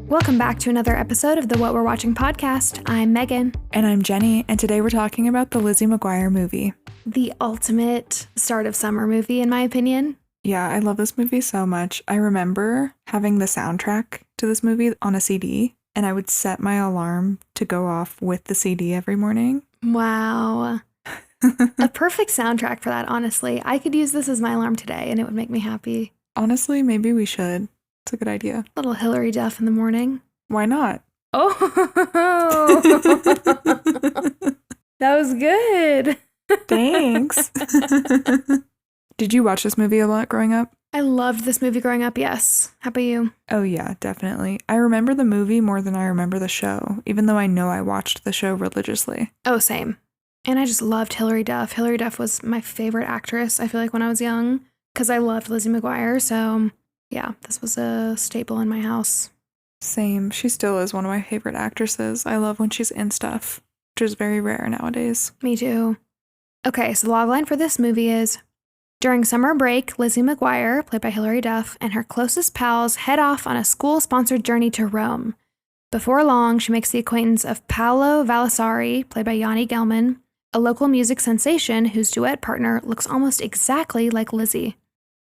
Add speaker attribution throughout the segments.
Speaker 1: Welcome back to another episode of the What We're Watching podcast. I'm Megan.
Speaker 2: And I'm Jeni, and today we're talking about the Lizzie McGuire movie.
Speaker 1: The ultimate start of summer movie, in my opinion.
Speaker 2: Yeah, I love this movie so much. I remember having the soundtrack to this movie on a CD, and I would set my alarm to go off with the CD every morning.
Speaker 1: Wow. A perfect soundtrack for that, honestly. I could use this as my alarm today, and it would make me happy.
Speaker 2: Honestly, maybe we should. It's a good idea.
Speaker 1: Little Hilary Duff in the morning.
Speaker 2: Why not?
Speaker 1: Oh, that was good.
Speaker 2: Thanks. Did you watch this movie a lot growing up?
Speaker 1: I loved this movie growing up, yes. How about you?
Speaker 2: Oh yeah, definitely. I remember the movie more than I remember the show, even though I know I watched the show religiously.
Speaker 1: Oh, same. And I just loved Hilary Duff. Hilary Duff was my favorite actress, I feel like, when I was young, because I loved Lizzie McGuire, so yeah, this was a staple in my house.
Speaker 2: Same. She still is one of my favorite actresses. I love when she's in stuff, which is very rare nowadays.
Speaker 1: Me too. Okay, so the logline for this movie is, during summer break, Lizzie McGuire, played by Hilary Duff, and her closest pals head off on a school-sponsored journey to Rome. Before long, she makes the acquaintance of Paolo Vallisari, played by Yanni Gelman, a local music sensation whose duet partner looks almost exactly like Lizzie.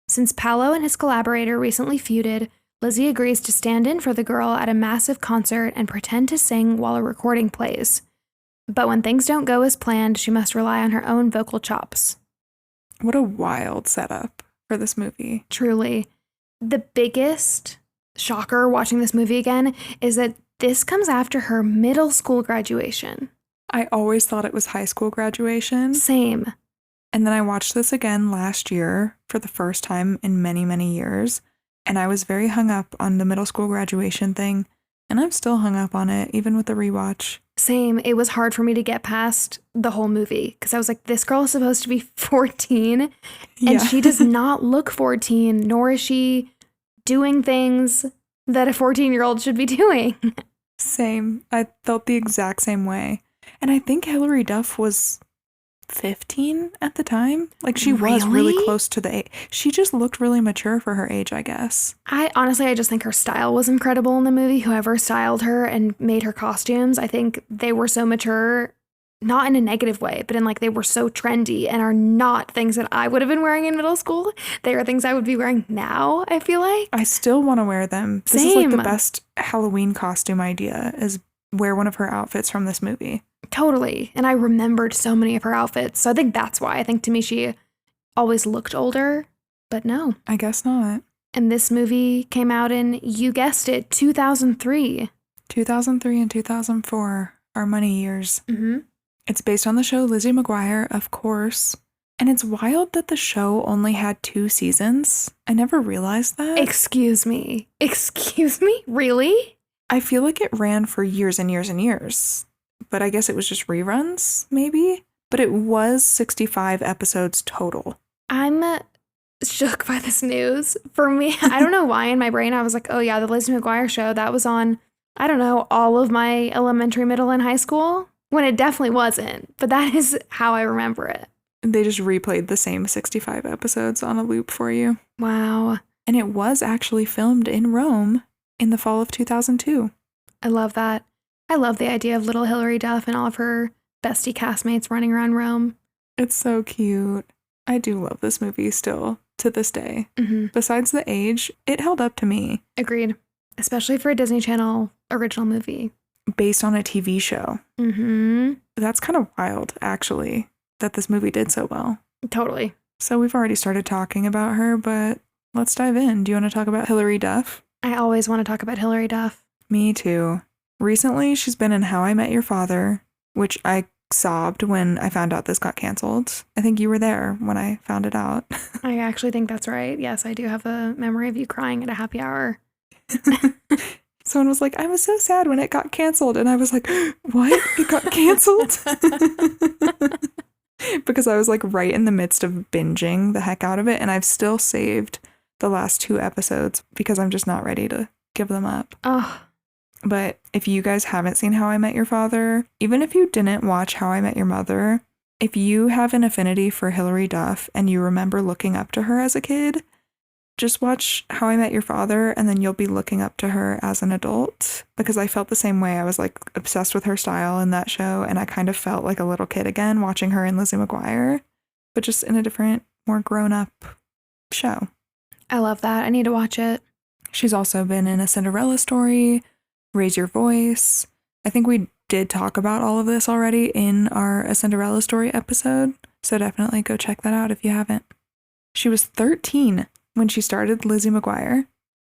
Speaker 1: Since Paolo and his collaborator recently feuded, Lizzie agrees to stand in for the girl at a massive concert and pretend to sing while a recording plays. But when things don't go as planned, she must rely on her own vocal chops.
Speaker 2: What a wild setup for this movie.
Speaker 1: Truly. The biggest shocker watching this movie again is that this comes after her middle school graduation.
Speaker 2: I always thought it was high school graduation.
Speaker 1: Same.
Speaker 2: And then I watched this again last year for the first time in many, many years. And I was very hung up on the middle school graduation thing. And I'm still hung up on it, even with the rewatch.
Speaker 1: Same. It was hard for me to get past the whole movie because I was like, this girl is supposed to be 14 and she does not look 14, nor is she doing things that a 14-year-old should be doing.
Speaker 2: Same. I felt the exact same way. And I think Hilary Duff was 15 at the time. Like, she was really close to the age. She just looked really mature for her age, I guess.
Speaker 1: I just think her style was incredible in the movie. Whoever styled her and made her costumes, I think they were so mature, not in a negative way, but in like they were so trendy and are not things that I would have been wearing in middle school. They are things I would be wearing now, I feel like.
Speaker 2: I still want to wear them. This
Speaker 1: Same.
Speaker 2: is like the best Halloween costume idea, is wear one of her outfits from this movie.
Speaker 1: Totally. And I remembered so many of her outfits. So I think that's why. I think to me she always looked older, but no.
Speaker 2: I guess not.
Speaker 1: And this movie came out in, you guessed it, 2003.
Speaker 2: 2003 and 2004 are money years.
Speaker 1: Mm-hmm.
Speaker 2: It's based on the show Lizzie McGuire, of course. And it's wild that the show only had 2 seasons. I never realized that.
Speaker 1: Excuse me? Really?
Speaker 2: I feel like it ran for years and years and years. But I guess it was just reruns, maybe? But it was 65 episodes total.
Speaker 1: I'm shook by this news. For me, I don't know why in my brain I was like, oh yeah, the Lizzie McGuire show, that was on, I don't know, all of my elementary, middle, and high school, when it definitely wasn't. But that is how I remember it.
Speaker 2: They just replayed the same 65 episodes on a loop for you.
Speaker 1: Wow.
Speaker 2: And it was actually filmed in Rome in the fall of 2002.
Speaker 1: I love that. I love the idea of little Hilary Duff and all of her bestie castmates running around Rome.
Speaker 2: It's so cute. I do love this movie still, to this day.
Speaker 1: Mm-hmm.
Speaker 2: Besides the age, it held up to me.
Speaker 1: Agreed. Especially for a Disney Channel original movie.
Speaker 2: Based on a TV show.
Speaker 1: Mm-hmm.
Speaker 2: That's kind of wild, actually, that this movie did so well.
Speaker 1: Totally.
Speaker 2: So we've already started talking about her, but let's dive in. Do you want to talk about Hilary Duff?
Speaker 1: I always want to talk about Hilary Duff.
Speaker 2: Me too. Recently, she's been in How I Met Your Father, which I sobbed when I found out this got canceled. I think you were there when I found it out.
Speaker 1: I actually think that's right. Yes, I do have a memory of you crying at a happy hour.
Speaker 2: Someone was like, I was so sad when it got canceled. And I was like, what? It got canceled? Because I was like right in the midst of binging the heck out of it. And I've still saved the last 2 episodes because I'm just not ready to give them up.
Speaker 1: Oh.
Speaker 2: But if you guys haven't seen How I Met Your Father, even if you didn't watch How I Met Your Mother, if you have an affinity for Hilary Duff and you remember looking up to her as a kid, just watch How I Met Your Father, and then you'll be looking up to her as an adult, because I felt the same way. I was like obsessed with her style in that show, and I kind of felt like a little kid again watching her and Lizzie McGuire, but just in a different, more grown-up show.
Speaker 1: I love that. I need to watch it.
Speaker 2: She's also been in A Cinderella Story, Raise Your Voice. I think we did talk about all of this already in our A Cinderella Story episode, so definitely go check that out if you haven't. She was 13 when she started Lizzie McGuire,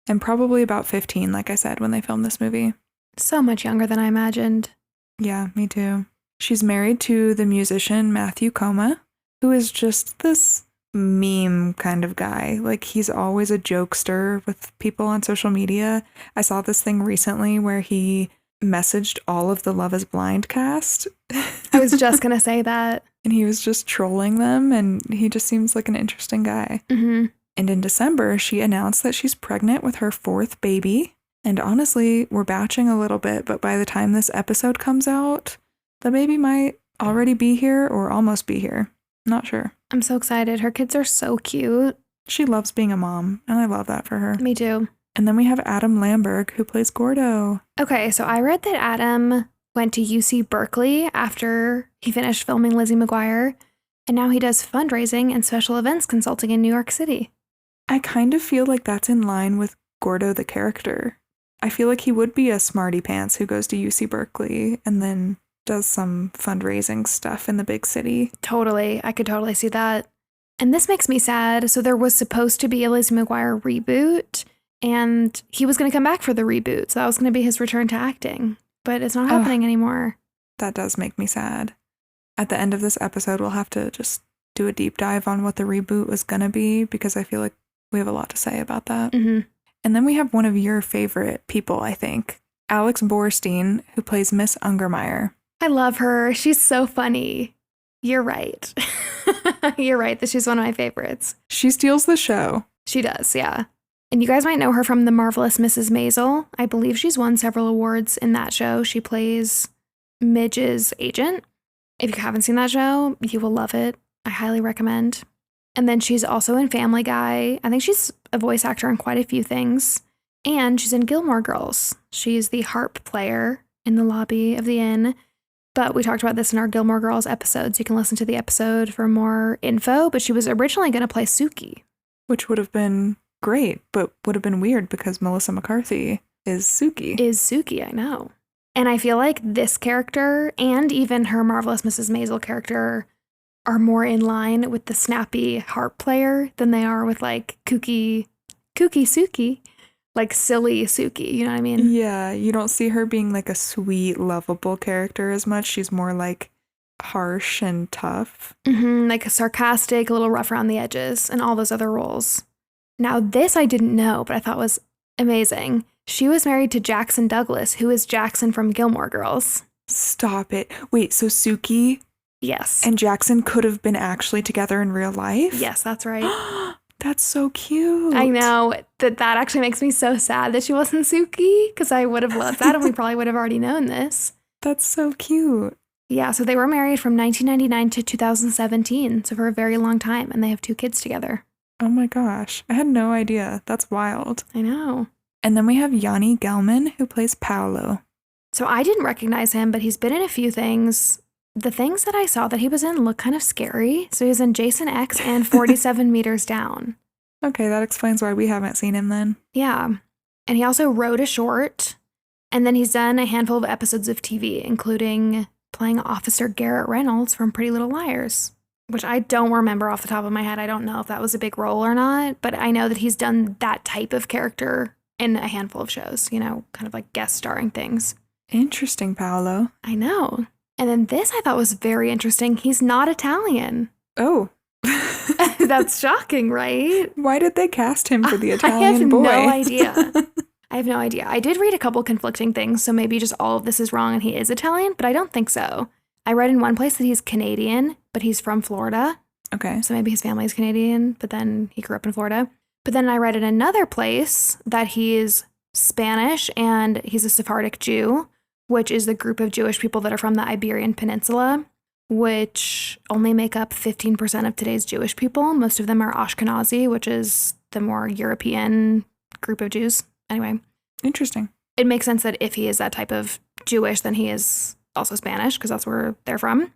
Speaker 2: and probably about 15, like I said, when they filmed this movie.
Speaker 1: So much younger than I imagined.
Speaker 2: Yeah, me too. She's married to the musician Matthew Coma, who is just this meme kind of guy. Like, he's always a jokester with people on social media. I saw this thing recently where he messaged all of the Love is Blind cast.
Speaker 1: I was just going to say that.
Speaker 2: And he was just trolling them, and he just seems like an interesting guy.
Speaker 1: Mm-hmm.
Speaker 2: And in December, she announced that she's pregnant with her 4th baby. And honestly, we're batching a little bit, but by the time this episode comes out, the baby might already be here or almost be here. Not sure.
Speaker 1: I'm so excited. Her kids are so cute.
Speaker 2: She loves being a mom, and I love that for her.
Speaker 1: Me too.
Speaker 2: And then we have Adam Lamberg, who plays Gordo.
Speaker 1: Okay, so I read that Adam went to UC Berkeley after he finished filming Lizzie McGuire, and now he does fundraising and special events consulting in New York City.
Speaker 2: I kind of feel like that's in line with Gordo the character. I feel like he would be a smarty pants who goes to UC Berkeley and then does some fundraising stuff in the big city.
Speaker 1: Totally. I could totally see that. And this makes me sad. So there was supposed to be a Lizzie McGuire reboot, and he was going to come back for the reboot. So that was going to be his return to acting. But it's not happening anymore.
Speaker 2: That does make me sad. At the end of this episode, we'll have to just do a deep dive on what the reboot was going to be, because I feel like we have a lot to say about that.
Speaker 1: Mm-hmm.
Speaker 2: And then we have one of your favorite people, I think, Alex Borstein, who plays Miss Ungermeyer.
Speaker 1: I love her. She's so funny. You're right. You're right that she's one of my favorites.
Speaker 2: She steals the show.
Speaker 1: She does, yeah. And you guys might know her from The Marvelous Mrs. Maisel. I believe she's won several awards in that show. She plays Midge's agent. If you haven't seen that show, you will love it. I highly recommend. And then she's also in Family Guy. I think she's a voice actor in quite a few things. And she's in Gilmore Girls. She's the harp player in the lobby of the inn. But we talked about this in our Gilmore Girls episode, so you can listen to the episode for more info. But she was originally going to play Suki.
Speaker 2: Which would have been great, but would have been weird because Melissa McCarthy is Suki.
Speaker 1: I know. And I feel like this character and even her Marvelous Mrs. Maisel character are more in line with the snappy harp player than they are with like kooky Suki, like silly Suki, you know what I mean?
Speaker 2: Yeah, you don't see her being like a sweet, lovable character as much. She's more like harsh and tough.
Speaker 1: Mm-hmm, like sarcastic, a little rough around the edges, and all those other roles. Now this I didn't know, but I thought was amazing. She was married to Jackson Douglas, who is Jackson from Gilmore Girls.
Speaker 2: Stop it. Wait, so Suki
Speaker 1: Yes.
Speaker 2: and Jackson could have been actually together in real life?
Speaker 1: Yes, that's right.
Speaker 2: That's so cute.
Speaker 1: I know. That actually makes me so sad that she wasn't Suki, because I would have loved that and we probably would have already known this.
Speaker 2: That's so cute.
Speaker 1: Yeah, so they were married from 1999 to 2017, so for a very long time, and they have 2 kids together.
Speaker 2: Oh my gosh. I had no idea. That's wild.
Speaker 1: I know.
Speaker 2: And then we have Yanni Gelman, who plays Paolo.
Speaker 1: So I didn't recognize him, but he's been in a few things. The things that I saw that he was in look kind of scary. So he was in Jason X and 47 Meters Down.
Speaker 2: Okay, that explains why we haven't seen him then.
Speaker 1: Yeah. And he also wrote a short. And then he's done a handful of episodes of TV, including playing Officer Garrett Reynolds from Pretty Little Liars, which I don't remember off the top of my head. I don't know if that was a big role or not, but I know that he's done that type of character in a handful of shows, you know, kind of like guest starring things.
Speaker 2: Interesting, Paolo.
Speaker 1: I know. And then this I thought was very interesting. He's not Italian.
Speaker 2: Oh.
Speaker 1: That's shocking, right?
Speaker 2: Why did they cast him for the Italian boy?
Speaker 1: I have no idea. I did read a couple conflicting things, so maybe just all of this is wrong and he is Italian, but I don't think so. I read in one place that he's Canadian, but he's from Florida.
Speaker 2: Okay.
Speaker 1: So maybe his family is Canadian, but then he grew up in Florida. But then I read in another place that he is Spanish and he's a Sephardic Jew, which is the group of Jewish people that are from the Iberian Peninsula, which only make up 15% of today's Jewish people. Most of them are Ashkenazi, which is the more European group of Jews. Anyway.
Speaker 2: Interesting.
Speaker 1: It makes sense that if he is that type of Jewish, then he is also Spanish because that's where they're from.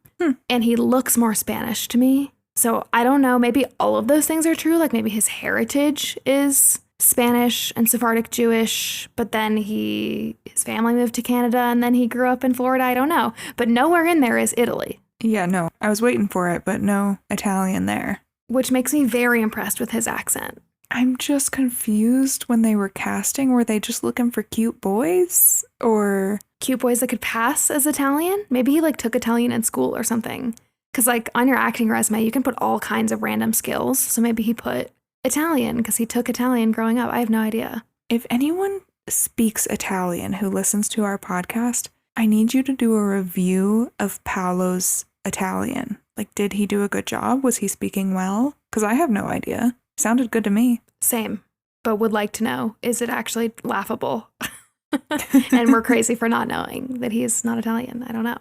Speaker 1: And he looks more Spanish to me. So I don't know. Maybe all of those things are true. Like maybe his heritage is Spanish and Sephardic Jewish, but then his family moved to Canada and then he grew up in Florida. I don't know. But nowhere in there is Italy.
Speaker 2: Yeah, no. I was waiting for it, but no Italian there.
Speaker 1: Which makes me very impressed with his accent.
Speaker 2: I'm just confused when they were casting. Were they just looking for cute boys? Or
Speaker 1: cute boys that could pass as Italian? Maybe he like took Italian in school or something. Because like on your acting resume, you can put all kinds of random skills. So maybe he put Italian because he took Italian growing up. I have no idea.
Speaker 2: If anyone speaks Italian who listens to our podcast, I need you to do a review of Paolo's Italian. Like, did he do a good job? Was he speaking well? Because I have no idea. Sounded good to me.
Speaker 1: Same, but would like to know, is it actually laughable? And we're crazy for not knowing that he's not Italian. I don't know.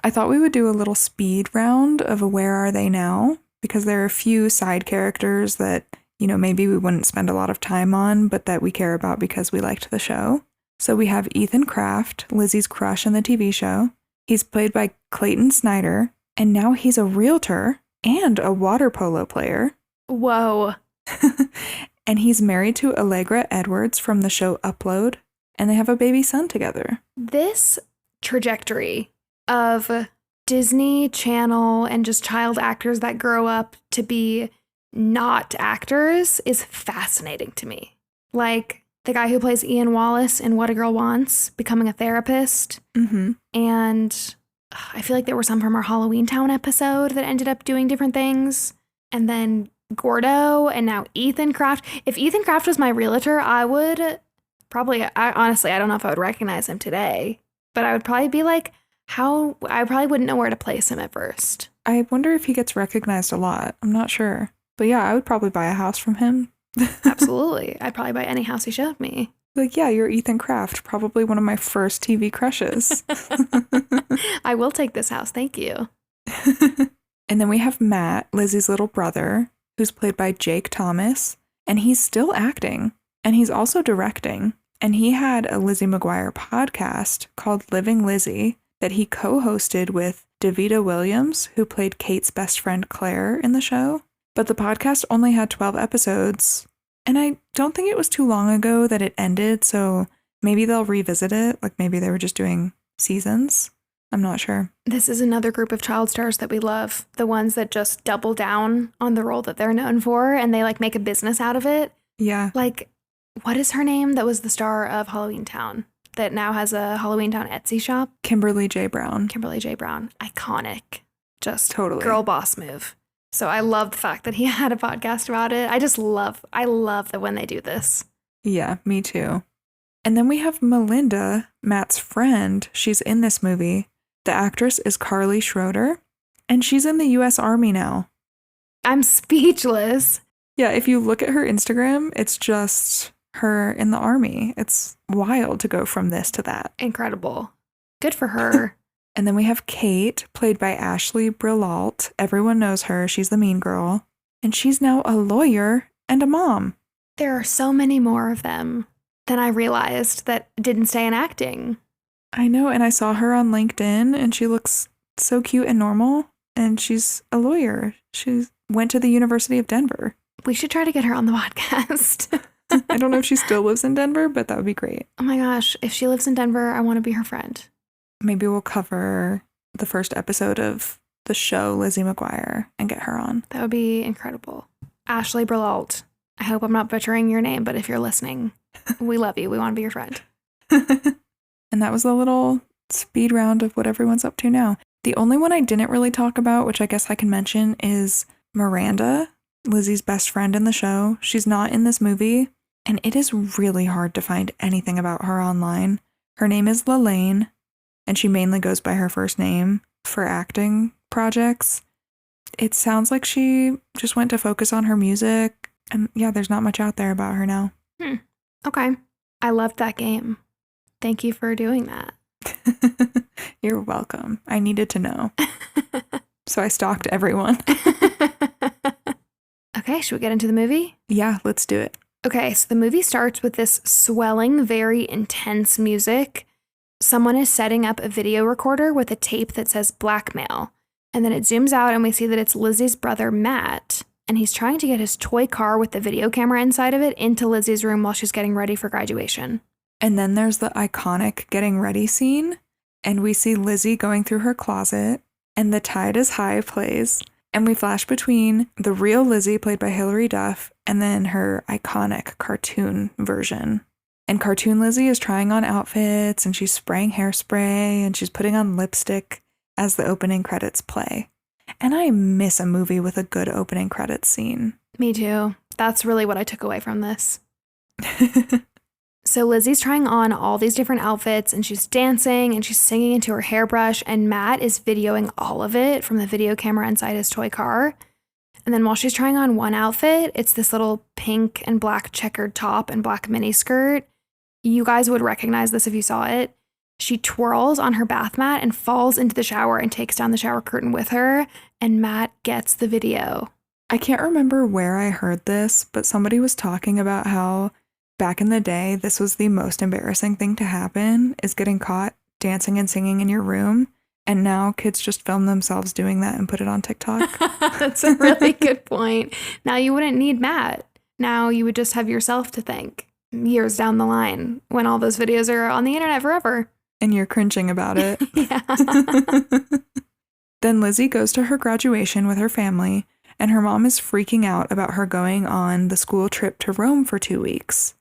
Speaker 2: I thought we would do a little speed round of a Where Are They Now? Because there are a few side characters that, you know, maybe we wouldn't spend a lot of time on, but that we care about because we liked the show. So we have Ethan Kraft, Lizzie's crush in the TV show. He's played by Clayton Snyder, and now he's a realtor and a water polo player.
Speaker 1: Whoa.
Speaker 2: And he's married to Allegra Edwards from the show Upload, and they have a baby son together.
Speaker 1: This trajectory of Disney Channel and just child actors that grow up to be not actors is fascinating to me. Like the guy who plays Ian Wallace in What a Girl Wants, becoming a therapist.
Speaker 2: Mm-hmm.
Speaker 1: And I feel like there were some from our Halloween Town episode that ended up doing different things. And then Gordo, and now Ethan Kraft. If Ethan Kraft was my realtor, I would probably, honestly, I don't know if I would recognize him today, but I would probably be like, I probably wouldn't know where to place him at first.
Speaker 2: I wonder if he gets recognized a lot. I'm not sure. But yeah, I would probably buy a house from him.
Speaker 1: Absolutely. I'd probably buy any house he showed me.
Speaker 2: Like, yeah, you're Ethan Kraft, probably one of my first TV crushes.
Speaker 1: I will take this house. Thank you.
Speaker 2: And then we have Matt, Lizzie's little brother, who's played by Jake Thomas, and he's still acting, and he's also directing. And he had a Lizzie McGuire podcast called Living Lizzie that he co-hosted with Davida Williams, who played Kate's best friend Claire in the show. But the podcast only had 12 episodes, and I don't think it was too long ago that it ended, so maybe they'll revisit it. Like maybe they were just doing seasons. I'm not sure.
Speaker 1: This is another group of child stars that we love. The ones that just double down on the role that they're known for and they like make a business out of it.
Speaker 2: Yeah.
Speaker 1: Like, what is her name that was the star of Halloween Town that now has a Halloween Town Etsy shop?
Speaker 2: Kimberly J. Brown.
Speaker 1: Kimberly J. Brown. Iconic. Just
Speaker 2: totally
Speaker 1: girl boss move. So I love the fact that he had a podcast about it. I love that when they do this.
Speaker 2: Yeah, me too. And then we have Melinda, Matt's friend. She's in this movie. The actress is Carly Schroeder, and she's in the U.S. Army now.
Speaker 1: I'm speechless.
Speaker 2: Yeah, if you look at her Instagram, it's just her in the Army. It's wild to go from this to that.
Speaker 1: Incredible. Good for her.
Speaker 2: And then we have Kate, played by Ashley Brilalt. Everyone knows her. She's the mean girl. And she's now a lawyer and a mom.
Speaker 1: There are so many more of them than I realized that didn't stay in acting.
Speaker 2: I know, and I saw her on LinkedIn, and she looks so cute and normal, and she's a lawyer. She went to the University of Denver.
Speaker 1: We should try to get her on the podcast.
Speaker 2: I don't know if she still lives in Denver, but that would be great.
Speaker 1: Oh my gosh, if she lives in Denver, I want to be her friend.
Speaker 2: Maybe we'll cover the first episode of the show Lizzie McGuire and get her on.
Speaker 1: That would be incredible. Ashley Brilalt. I hope I'm not butchering your name, but if you're listening, we love you. We want to be your friend.
Speaker 2: And that was a little speed round of what everyone's up to now. The only one I didn't really talk about, which I guess I can mention, is Miranda, Lizzie's best friend in the show. She's not in this movie, and it is really hard to find anything about her online. Her name is Lalaine, and she mainly goes by her first name for acting projects. It sounds like she just went to focus on her music, and yeah, there's not much out there about her now.
Speaker 1: Okay. I loved that game. Thank you for doing that.
Speaker 2: You're welcome. I needed to know. So I stalked everyone.
Speaker 1: Okay, should we get into the movie?
Speaker 2: Yeah, let's do it.
Speaker 1: Okay, so the movie starts with this swelling, very intense music. Someone is setting up a video recorder with a tape that says blackmail. And then it zooms out and we see that it's Lizzie's brother, Matt. And he's trying to get his toy car with the video camera inside of it into Lizzie's room while she's getting ready for graduation.
Speaker 2: And then there's the iconic getting ready scene. And we see Lizzie going through her closet. And The Tide is High plays. And we flash between the real Lizzie, played by Hilary Duff, and then her iconic cartoon version. And cartoon Lizzie is trying on outfits, and she's spraying hairspray, and she's putting on lipstick as the opening credits play. And I miss a movie with a good opening credits scene.
Speaker 1: Me too. That's really what I took away from this. So Lizzie's trying on all these different outfits, and she's dancing, and she's singing into her hairbrush, and Matt is videoing all of it from the video camera inside his toy car. And then while she's trying on one outfit, it's this little pink and black checkered top and black mini skirt. You guys would recognize this if you saw it. She twirls on her bath mat and falls into the shower and takes down the shower curtain with her, and Matt gets the video.
Speaker 2: I can't remember where I heard this, but somebody was talking about how back in the day, this was the most embarrassing thing to happen, is getting caught dancing and singing in your room. And now kids just film themselves doing that and put it on TikTok.
Speaker 1: That's a really good point. Now you wouldn't need Matt. Now you would just have yourself to thank years down the line when all those videos are on the internet forever.
Speaker 2: And you're cringing about it.
Speaker 1: Yeah.
Speaker 2: Then Lizzie goes to her graduation with her family, and her mom is freaking out about her going on the school trip to Rome for 2 weeks.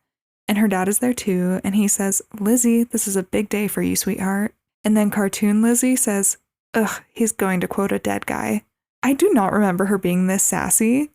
Speaker 2: And her dad is there too, and he says, "Lizzie, this is a big day for you, sweetheart." And then cartoon Lizzie says, "Ugh, he's going to quote a dead guy." I do not remember her being this sassy.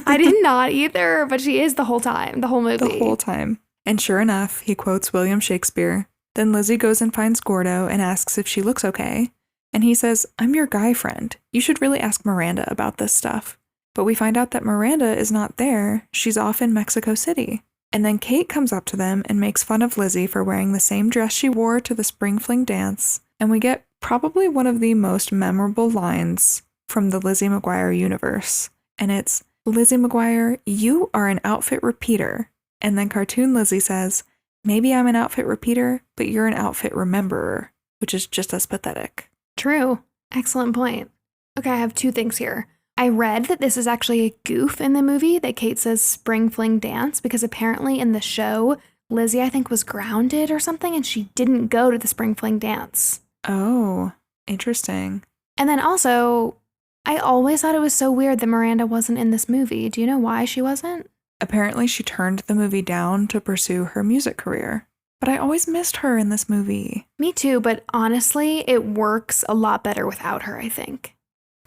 Speaker 1: I did not either, but she is the whole time, the whole movie.
Speaker 2: The whole time. And sure enough, he quotes William Shakespeare. Then Lizzie goes and finds Gordo and asks if she looks okay. And he says, "I'm your guy friend. You should really ask Miranda about this stuff." But we find out that Miranda is not there. She's off in Mexico City. And then Kate comes up to them and makes fun of Lizzie for wearing the same dress she wore to the spring fling dance. And we get probably one of the most memorable lines from the Lizzie McGuire universe. And it's, "Lizzie McGuire, you are an outfit repeater." And then cartoon Lizzie says, "Maybe I'm an outfit repeater, but you're an outfit rememberer," which is just as pathetic.
Speaker 1: True. Excellent point. Okay, I have two things here. I read that this is actually a goof in the movie that Kate says spring fling dance because apparently in the show, Lizzie, I think, was grounded or something and she didn't go to the spring fling dance.
Speaker 2: Oh, interesting.
Speaker 1: And then also, I always thought it was so weird that Miranda wasn't in this movie. Do you know why she wasn't?
Speaker 2: Apparently she turned the movie down to pursue her music career. But I always missed her in this movie.
Speaker 1: Me too, but honestly, it works a lot better without her, I think.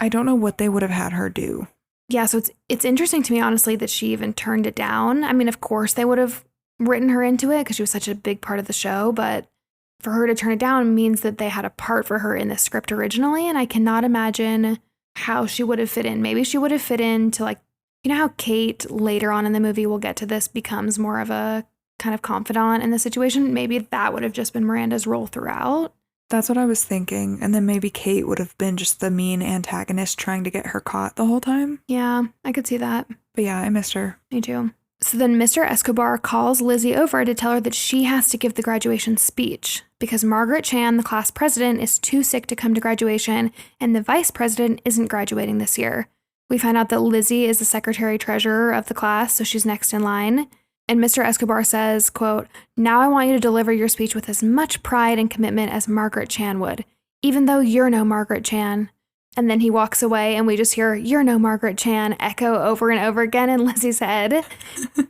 Speaker 2: I don't know what they would have had her do.
Speaker 1: Yeah, so it's interesting to me, honestly, that she even turned it down. I mean, of course, they would have written her into it because she was such a big part of the show, but for her to turn it down means that they had a part for her in the script originally, and I cannot imagine how she would have fit in. Maybe she would have fit into, like, you know how Kate later on in the movie, we'll get to this, becomes more of a kind of confidant in the situation? Maybe that would have just been Miranda's role throughout.
Speaker 2: That's what I was thinking. And then maybe Kate would have been just the mean antagonist trying to get her caught the whole time.
Speaker 1: Yeah, I could see that.
Speaker 2: But yeah, I missed her.
Speaker 1: Me too. So then Mr. Escobar calls Lizzie over to tell her that she has to give the graduation speech because Margaret Chan, the class president, is too sick to come to graduation and the vice president isn't graduating this year. We find out that Lizzie is the secretary treasurer of the class, so she's next in line. And Mr. Escobar says, quote, "Now I want you to deliver your speech with as much pride and commitment as Margaret Chan would, even though you're no Margaret Chan." And then he walks away and we just hear, "You're no Margaret Chan" echo over and over again in Lizzie's head.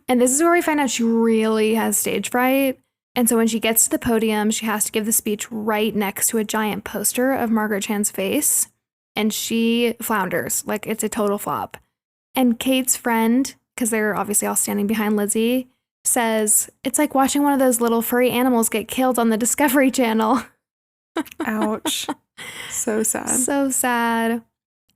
Speaker 1: And this is where we find out she really has stage fright. And so when she gets to the podium, she has to give the speech right next to a giant poster of Margaret Chan's face. And she flounders, like it's a total flop. And Kate's friend, because they're obviously all standing behind Lizzie, says, "It's like watching one of those little furry animals get killed on the Discovery Channel."
Speaker 2: Ouch. So sad.
Speaker 1: So sad.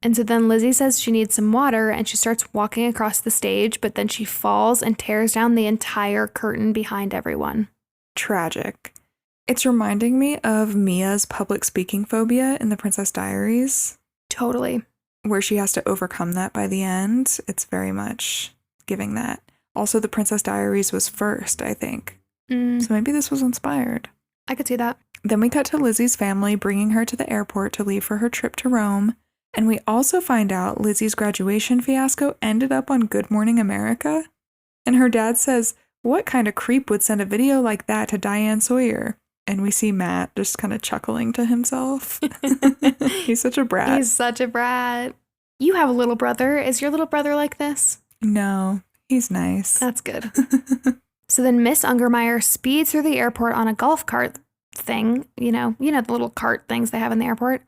Speaker 1: And so then Lizzie says she needs some water and she starts walking across the stage, but then she falls and tears down the entire curtain behind everyone.
Speaker 2: Tragic. It's reminding me of Mia's public speaking phobia in The Princess Diaries.
Speaker 1: Totally.
Speaker 2: where she has to overcome that by the end. It's very much giving that. Also, The Princess Diaries was first, I think. So maybe this was inspired.
Speaker 1: I could see that.
Speaker 2: Then we cut to Lizzie's family bringing her to the airport to leave for her trip to Rome. And we also find out Lizzie's graduation fiasco ended up on Good Morning America. And her dad says, "What kind of creep would send a video like that to Diane Sawyer?" And we see Matt just kind of chuckling to himself. He's such a brat.
Speaker 1: He's such a brat. You have a little brother. Is your little brother like this?
Speaker 2: No, he's nice.
Speaker 1: That's good. So then Miss Ungermeyer speeds through the airport on a golf cart thing. You know the little cart things they have in the airport.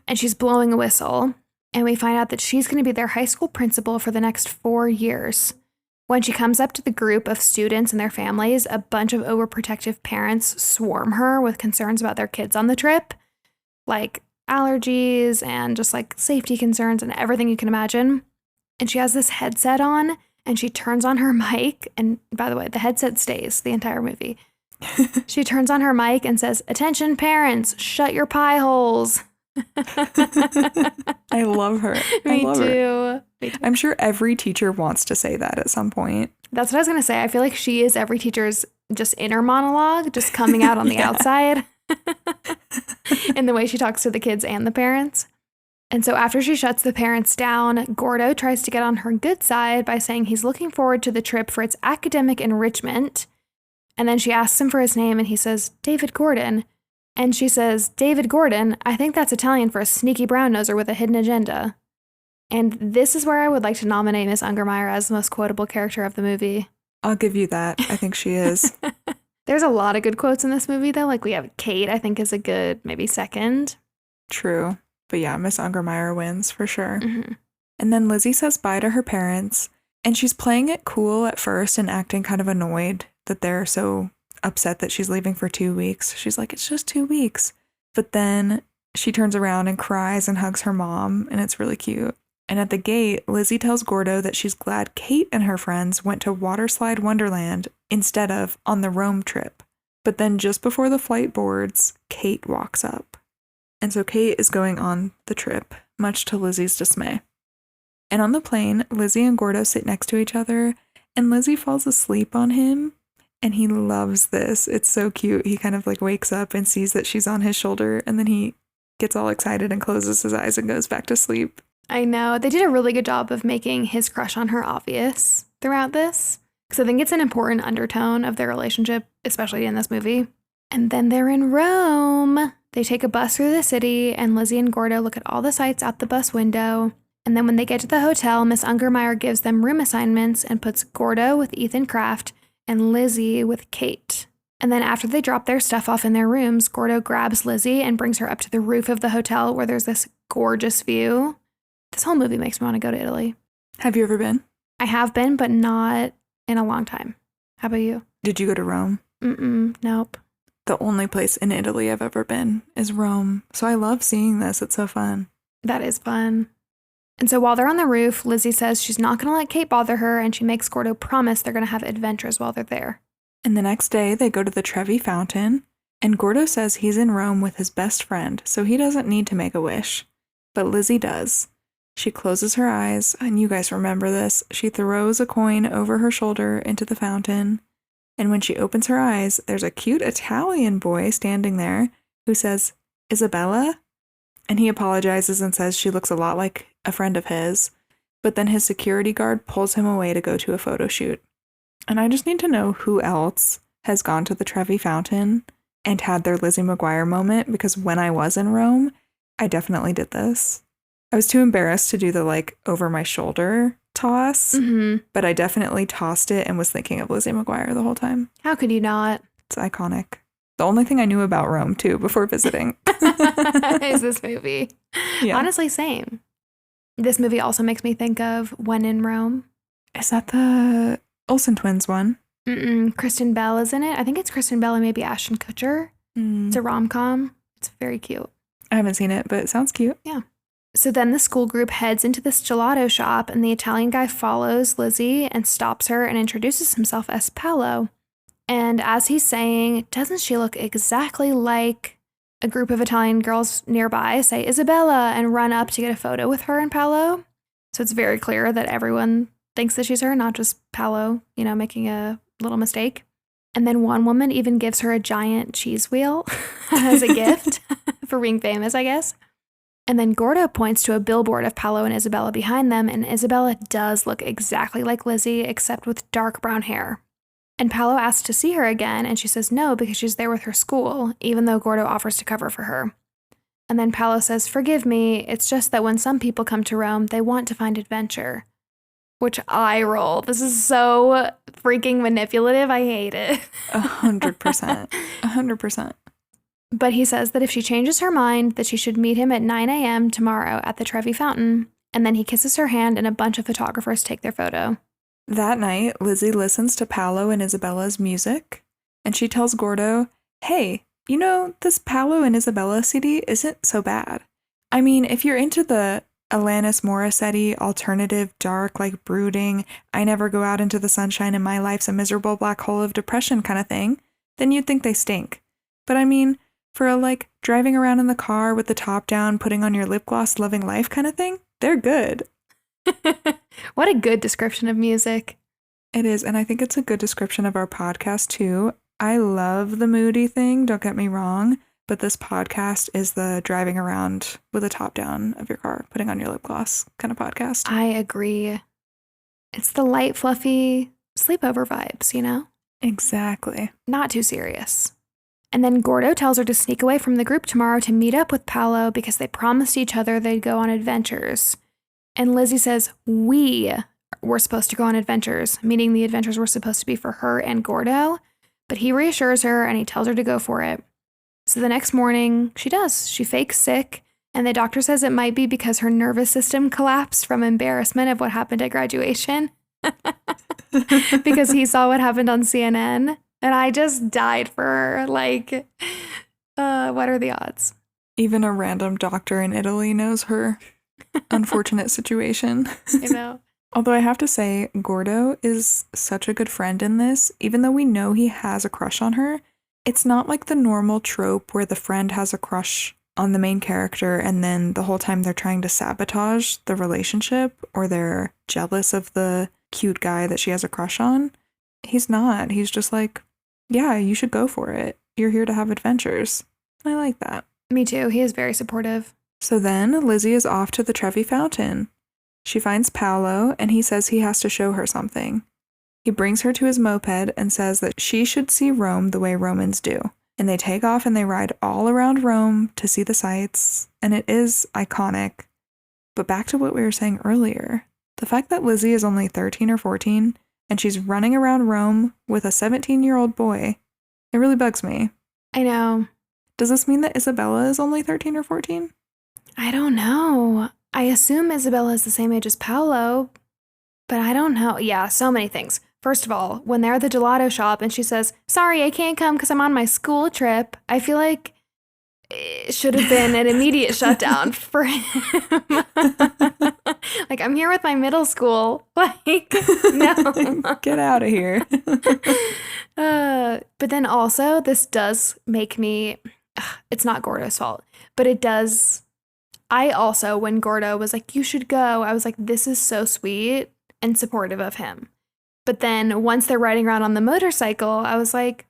Speaker 1: And she's blowing a whistle. And we find out that she's going to be their high school principal for the next 4 years. When she comes up to the group of students and their families, a bunch of overprotective parents swarm her with concerns about their kids on the trip, like allergies and just like safety concerns and everything you can imagine. And she has this headset on and she turns on her mic. And by the way, the headset stays the entire movie. She turns on her mic and says, "Attention parents, shut your pie holes."
Speaker 2: I love her.
Speaker 1: Me too.
Speaker 2: I'm sure every teacher wants to say that at some point.
Speaker 1: That's what I was going to say. I feel like she is every teacher's just inner monologue, just coming out on the outside in the way she talks to the kids and the parents. And so after she shuts the parents down, Gordo tries to get on her good side by saying he's looking forward to the trip for its academic enrichment. And then she asks him for his name and he says, "David Gordon." And she says, "David Gordon, I think that's Italian for a sneaky brown-noser with a hidden agenda." And this is where I would like to nominate Miss Ungermeyer as the most quotable character of the movie.
Speaker 2: I'll give you that. I think she is.
Speaker 1: There's a lot of good quotes in this movie, though. Like, we have Kate, I think, is a good, maybe second.
Speaker 2: True. But yeah, Miss Ungermeyer wins for sure.
Speaker 1: Mm-hmm.
Speaker 2: And then Lizzie says bye to her parents. And she's playing it cool at first and acting kind of annoyed that they're so upset that she's leaving for 2 weeks. She's like, "It's just 2 weeks." But then she turns around and cries and hugs her mom, and it's really cute. And at the gate, Lizzie tells Gordo that she's glad Kate and her friends went to Waterslide Wonderland instead of on the Rome trip. But then just before the flight boards, Kate walks up. And so Kate is going on the trip, much to Lizzie's dismay. And on the plane, Lizzie and Gordo sit next to each other, and Lizzie falls asleep on him. And he loves this. It's so cute. He kind of like wakes up and sees that she's on his shoulder, and then he gets all excited and closes his eyes and goes back to sleep.
Speaker 1: I know. They did a really good job of making his crush on her obvious throughout this. Because I think it's an important undertone of their relationship, especially in this movie. And then they're in Rome. They take a bus through the city, and Lizzie and Gordo look at all the sights out the bus window. And then when they get to the hotel, Miss Ungermeyer gives them room assignments and puts Gordo with Ethan Kraft and Lizzie with Kate. And then after they drop their stuff off in their rooms, Gordo grabs Lizzie and brings her up to the roof of the hotel where there's this gorgeous view. This whole movie makes me want to go to Italy.
Speaker 2: Have you ever been?
Speaker 1: I have been, but not in a long time. How about you?
Speaker 2: Did you go to Rome?
Speaker 1: Nope.
Speaker 2: The only place in Italy I've ever been is Rome. So I love seeing this. It's so fun.
Speaker 1: That is fun. And so while they're on the roof, Lizzie says she's not going to let Kate bother her, and she makes Gordo promise they're going to have adventures while they're there.
Speaker 2: And the next day, they go to the Trevi Fountain, and Gordo says he's in Rome with his best friend, so he doesn't need to make a wish. But Lizzie does. She closes her eyes, and you guys remember this. She throws a coin over her shoulder into the fountain, and when she opens her eyes, there's a cute Italian boy standing there who says, "Isabella?" And he apologizes and says she looks a lot like a friend of his, but then his security guard pulls him away to go to a photo shoot. And I just need to know who else has gone to the Trevi Fountain and had their Lizzie McGuire moment, because when I was in Rome, I definitely did this. I was too embarrassed to do the like over my shoulder toss, but I definitely tossed it and was thinking of Lizzie McGuire the whole time.
Speaker 1: How could you not?
Speaker 2: It's iconic. The only thing I knew about Rome, too, before visiting.
Speaker 1: Is this movie. Yeah. Honestly, same. This movie also makes me think of When in Rome.
Speaker 2: Is that the Olsen twins one?
Speaker 1: Kristen Bell is in it. I think it's Kristen Bell and maybe Ashton Kutcher. It's a rom-com. It's very cute.
Speaker 2: I haven't seen it, but it sounds cute.
Speaker 1: Yeah. So then the school group heads into this gelato shop, and the Italian guy follows Lizzie and stops her and introduces himself as Paolo. And as he's saying, doesn't she look exactly like a group of Italian girls nearby say Isabella and run up to get a photo with her and Paolo. So it's very clear that everyone thinks that she's her, not just Paolo, making a little mistake. And then one woman even gives her a giant cheese wheel as a gift for being famous, I guess. And then Gordo points to a billboard of Paolo and Isabella behind them, and Isabella does look exactly like Lizzie, except with dark brown hair. And Paolo asks to see her again, and she says no because she's there with her school, even though Gordo offers to cover for her. And then Paolo says, "Forgive me, it's just that when some people come to Rome, they want to find adventure." Which I roll. This is so freaking manipulative. I hate it.
Speaker 2: 100%. 100%.
Speaker 1: But he says that if she changes her mind, that she should meet him at 9 a.m. tomorrow at the Trevi Fountain. And then he kisses her hand and a bunch of photographers take their photo.
Speaker 2: That night, Lizzie listens to Paolo and Isabella's music. And she tells Gordo, "Hey, this Paolo and Isabella CD isn't so bad. I mean, if you're into the Alanis Morissette alternative, dark, like brooding, I never go out into the sunshine and my life's a miserable black hole of depression kind of thing, then you'd think they stink. But I mean, for a driving around in the car with the top down, putting on your lip gloss, loving life kind of thing, they're good."
Speaker 1: What a good description of music.
Speaker 2: It is, and I think it's a good description of our podcast too. I love the moody thing, don't get me wrong, but this podcast is the driving around with the top down of your car, putting on your lip gloss kind of podcast.
Speaker 1: I agree. It's the light, fluffy sleepover vibes,
Speaker 2: Exactly.
Speaker 1: Not too serious. And then Gordo tells her to sneak away from the group tomorrow to meet up with Paolo because they promised each other they'd go on adventures. And Lizzie says, we were supposed to go on adventures, meaning the adventures were supposed to be for her and Gordo. But he reassures her and he tells her to go for it. So the next morning, she does. She fakes sick. And the doctor says it might be because her nervous system collapsed from embarrassment of what happened at graduation. Because he saw what happened on CNN. And I just died for her. What are the odds?
Speaker 2: Even a random doctor in Italy knows her unfortunate situation. Although I have to say, Gordo is such a good friend in this. Even though we know he has a crush on her, it's not like the normal trope where the friend has a crush on the main character and then the whole time they're trying to sabotage the relationship or they're jealous of the cute guy that she has a crush on. He's not. He's just like, yeah, you should go for it. You're here to have adventures. I like that.
Speaker 1: Me too. He is very supportive.
Speaker 2: So then Lizzie is off to the Trevi Fountain. She finds Paolo and he says he has to show her something. He brings her to his moped and says that she should see Rome the way Romans do. And they take off and they ride all around Rome to see the sights. And it is iconic. But back to what we were saying earlier. The fact that Lizzie is only 13 or 14 and she's running around Rome with a 17-year-old boy, it really bugs me.
Speaker 1: I know.
Speaker 2: Does this mean that Isabella is only 13 or 14?
Speaker 1: I don't know. I assume Isabella is the same age as Paolo, but I don't know. Yeah, so many things. First of all, when they're at the gelato shop and she says, "Sorry, I can't come because I'm on my school trip," I feel like it should have been an immediate shutdown for him. I'm here with my middle school. No.
Speaker 2: Get out of here.
Speaker 1: But then also, this does make me, it's not Gordo's fault, but it does. I also, when Gordo was like, "You should go," I was like, this is so sweet and supportive of him. But then once they're riding around on the motorcycle, I was like,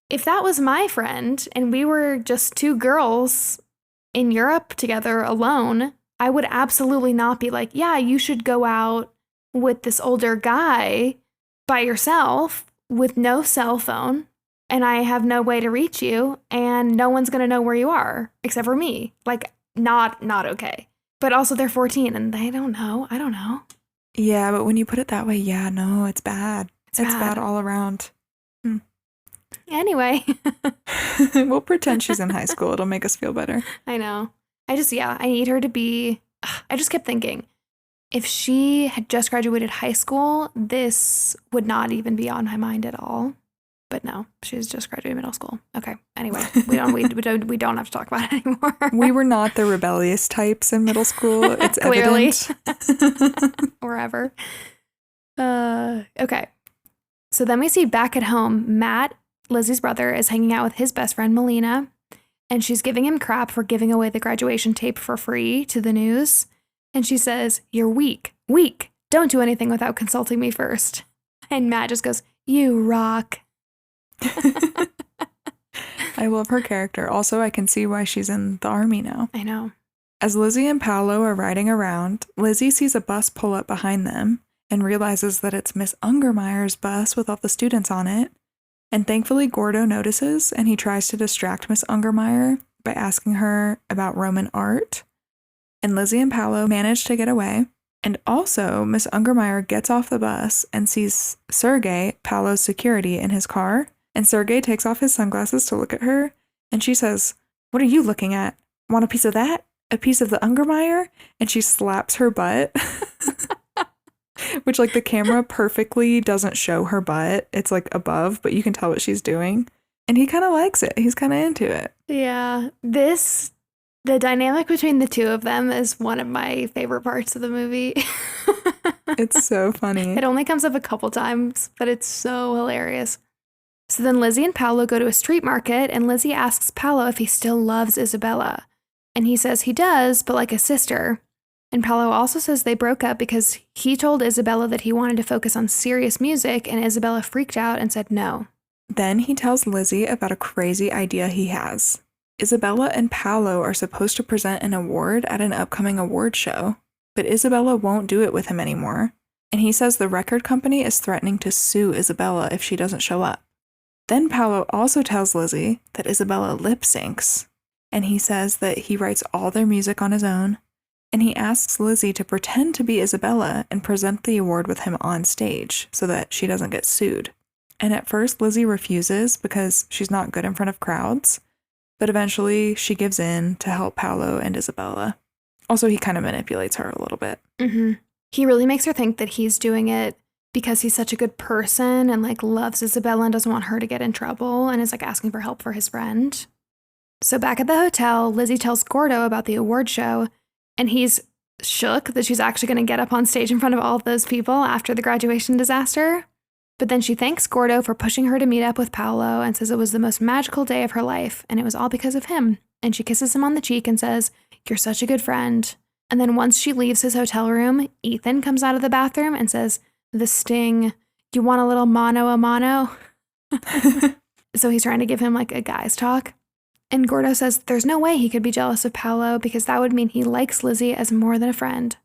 Speaker 1: if that was my friend and we were just two girls in Europe together alone, I would absolutely not be like, yeah, you should go out with this older guy by yourself with no cell phone and I have no way to reach you and no one's going to know where you are except for me. Not okay. But also they're 14 and they don't know. I don't know.
Speaker 2: Yeah, but when you put it that way, yeah, no, it's bad. It's bad all around.
Speaker 1: Anyway.
Speaker 2: We'll pretend she's in high school. It'll make us feel better.
Speaker 1: I know. I need her to be, I just kept thinking, if she had just graduated high school, this would not even be on my mind at all. But no, she's just graduated middle school. Okay. Anyway, we don't have to talk about it anymore.
Speaker 2: We were not the rebellious types in middle school. It's
Speaker 1: clearly
Speaker 2: evident.
Speaker 1: Wherever. Okay. So then we see back at home, Matt, Lizzie's brother, is hanging out with his best friend Melina, and she's giving him crap for giving away the graduation tape for free to the news. And she says, "You're weak, weak. Don't do anything without consulting me first." And Matt just goes, "You rock."
Speaker 2: I love her character. Also, I can see why she's in the army now.
Speaker 1: I know.
Speaker 2: As Lizzie and Paolo are riding around, Lizzie sees a bus pull up behind them and realizes that it's Miss Ungermeyer's bus with all the students on it. And thankfully, Gordo notices, and he tries to distract Miss Ungermeyer by asking her about Roman art. And Lizzie and Paolo manage to get away. And also, Miss Ungermeyer gets off the bus and sees Sergey, Paolo's security, in his car. And Sergey takes off his sunglasses to look at her. And she says, "What are you looking at? Want a piece of that? A piece of the Ungermeyer?" And she slaps her butt. Which, like, the camera perfectly doesn't show her butt. It's, like, above, but you can tell what she's doing. And he kind of likes it. He's kind of into it.
Speaker 1: Yeah. The dynamic between the two of them is one of my favorite parts of the movie.
Speaker 2: It's so funny.
Speaker 1: It only comes up a couple times, but it's so hilarious. So then Lizzie and Paolo go to a street market, and Lizzie asks Paolo if he still loves Isabella. And he says he does, but like a sister. And Paolo also says they broke up because he told Isabella that he wanted to focus on serious music, and Isabella freaked out and said no.
Speaker 2: Then he tells Lizzie about a crazy idea he has. Isabella and Paolo are supposed to present an award at an upcoming award show, but Isabella won't do it with him anymore. And he says the record company is threatening to sue Isabella if she doesn't show up. Then Paolo also tells Lizzie that Isabella lip syncs, and he says that he writes all their music on his own, and he asks Lizzie to pretend to be Isabella and present the award with him on stage so that she doesn't get sued. And at first, Lizzie refuses because she's not good in front of crowds, but eventually she gives in to help Paolo and Isabella. Also, he kind of manipulates her a little bit.
Speaker 1: Mm-hmm. He really makes her think that he's doing it because he's such a good person and like loves Isabella and doesn't want her to get in trouble and is like asking for help for his friend. So back at the hotel, Lizzie tells Gordo about the award show, and he's shook that she's actually going to get up on stage in front of all of those people after the graduation disaster. But then she thanks Gordo for pushing her to meet up with Paolo and says it was the most magical day of her life, and it was all because of him. And she kisses him on the cheek and says, "You're such a good friend." And then once she leaves his hotel room, Ethan comes out of the bathroom and says, "The sting, you want a little mano a mano?" So he's trying to give him like a guy's talk. And Gordo says there's no way he could be jealous of Paolo because that would mean he likes Lizzie as more than a friend.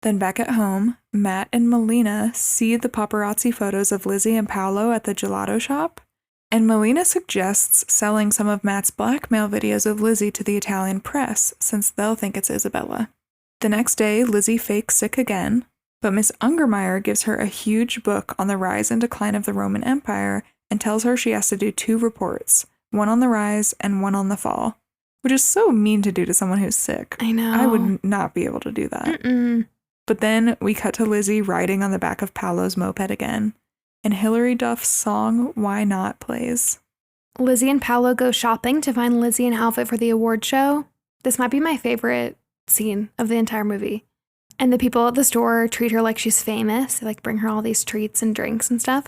Speaker 2: Then back at home, Matt and Melina see the paparazzi photos of Lizzie and Paolo at the gelato shop, and Melina suggests selling some of Matt's blackmail videos of Lizzie to the Italian press since they'll think it's Isabella. The next day, Lizzie fakes sick again, but Miss Ungermeyer gives her a huge book on the rise and decline of the Roman Empire and tells her she has to do 2 reports, one on the rise and one on the fall, which is so mean to do to someone who's sick.
Speaker 1: I know.
Speaker 2: I would not be able to do that.
Speaker 1: Mm-mm.
Speaker 2: But then we cut to Lizzie riding on the back of Paolo's moped again, and Hilary Duff's song Why Not plays.
Speaker 1: Lizzie and Paolo go shopping to find Lizzie an outfit for the award show. This might be my favorite scene of the entire movie. And the people at the store treat her like she's famous. They like bring her all these treats and drinks and stuff.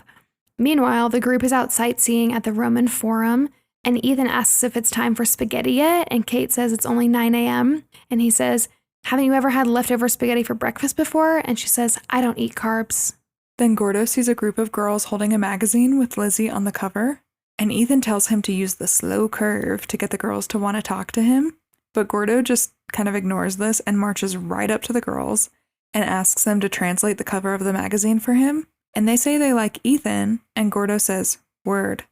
Speaker 1: Meanwhile, the group is out sightseeing at the Roman Forum, and Ethan asks if it's time for spaghetti yet, and Kate says it's only 9 a.m. And he says, "Haven't you ever had leftover spaghetti for breakfast before?" And she says, "I don't eat carbs."
Speaker 2: Then Gordo sees a group of girls holding a magazine with Lizzie on the cover, and Ethan tells him to use the slow curve to get the girls to want to talk to him. But Gordo just kind of ignores this and marches right up to the girls and asks them to translate the cover of the magazine for him. And they say they like Ethan, and Gordo says, "Word."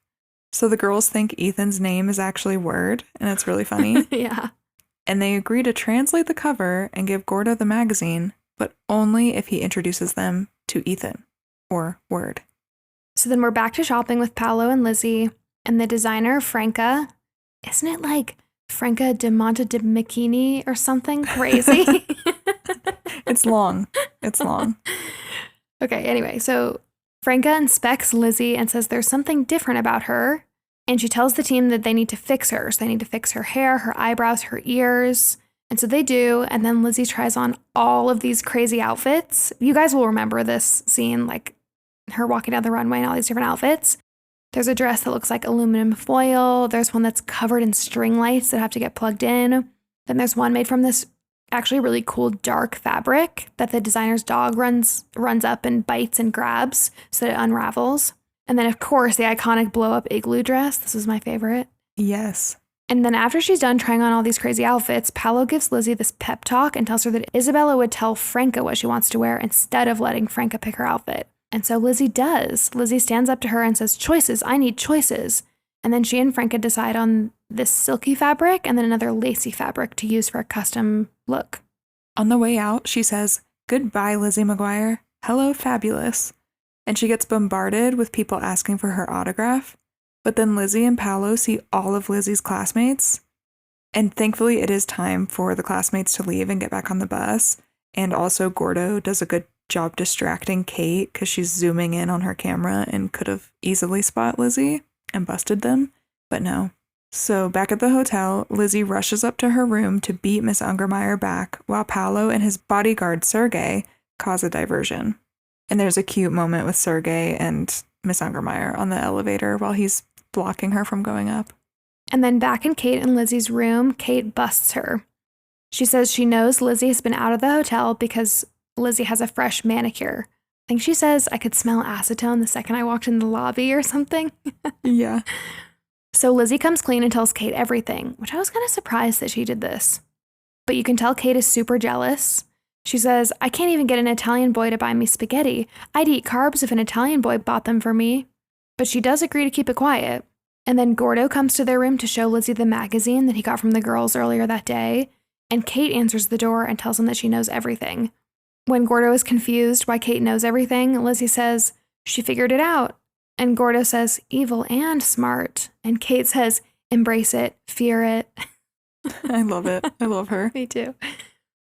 Speaker 2: So the girls think Ethan's name is actually Word, and it's really funny.
Speaker 1: Yeah.
Speaker 2: And they agree to translate the cover and give Gordo the magazine, but only if he introduces them to Ethan, or Word.
Speaker 1: So then we're back to shopping with Paolo and Lizzie, and the designer, Franca, isn't it like Franca de Monte de Machini or something crazy?
Speaker 2: It's long. It's long.
Speaker 1: Okay, anyway, so Franca inspects Lizzie and says there's something different about her. And she tells the team that they need to fix her. So they need to fix her hair, her eyebrows, her ears. And so they do. And then Lizzie tries on all of these crazy outfits. You guys will remember this scene, like her walking down the runway and all these different outfits. There's a dress that looks like aluminum foil. There's one that's covered in string lights that have to get plugged in. Then there's one made from this actually really cool dark fabric that the designer's dog runs up and bites and grabs so that it unravels. And then, of course, the iconic blow-up igloo dress. This is my favorite.
Speaker 2: Yes.
Speaker 1: And then after she's done trying on all these crazy outfits, Paolo gives Lizzie this pep talk and tells her that Isabella would tell Franca what she wants to wear instead of letting Franca pick her outfit. And so Lizzie does. Lizzie stands up to her and says, "Choices, I need choices." And then she and Franca decide on this silky fabric and then another lacy fabric to use for a custom look.
Speaker 2: On the way out, she says, "Goodbye, Lizzie McGuire. Hello, fabulous." And she gets bombarded with people asking for her autograph. But then Lizzie and Paolo see all of Lizzie's classmates. And thankfully, it is time for the classmates to leave and get back on the bus. And also, Gordo does a good job distracting Kate because she's zooming in on her camera and could have easily spot Lizzie and busted them. But no. So back at the hotel, Lizzie rushes up to her room to beat Miss Ungermeyer back while Paolo and his bodyguard Sergey cause a diversion. And there's a cute moment with Sergey and Miss Ungermeyer on the elevator while he's blocking her from going up.
Speaker 1: And then back in Kate and Lizzie's room, Kate busts her. She says she knows Lizzie has been out of the hotel because Lizzie has a fresh manicure. I think she says I could smell acetone the second I walked in the lobby or something.
Speaker 2: Yeah.
Speaker 1: So Lizzie comes clean and tells Kate everything, which I was kind of surprised that she did this. But you can tell Kate is super jealous. She says, "I can't even get an Italian boy to buy me spaghetti. I'd eat carbs if an Italian boy bought them for me." But she does agree to keep it quiet. And then Gordo comes to their room to show Lizzie the magazine that he got from the girls earlier that day. And Kate answers the door and tells him that she knows everything. When Gordo is confused why Kate knows everything, Lizzie says, "She figured it out." And Gordo says, "Evil and smart." And Kate says, "Embrace it, fear it."
Speaker 2: I love it. I love her.
Speaker 1: Me too.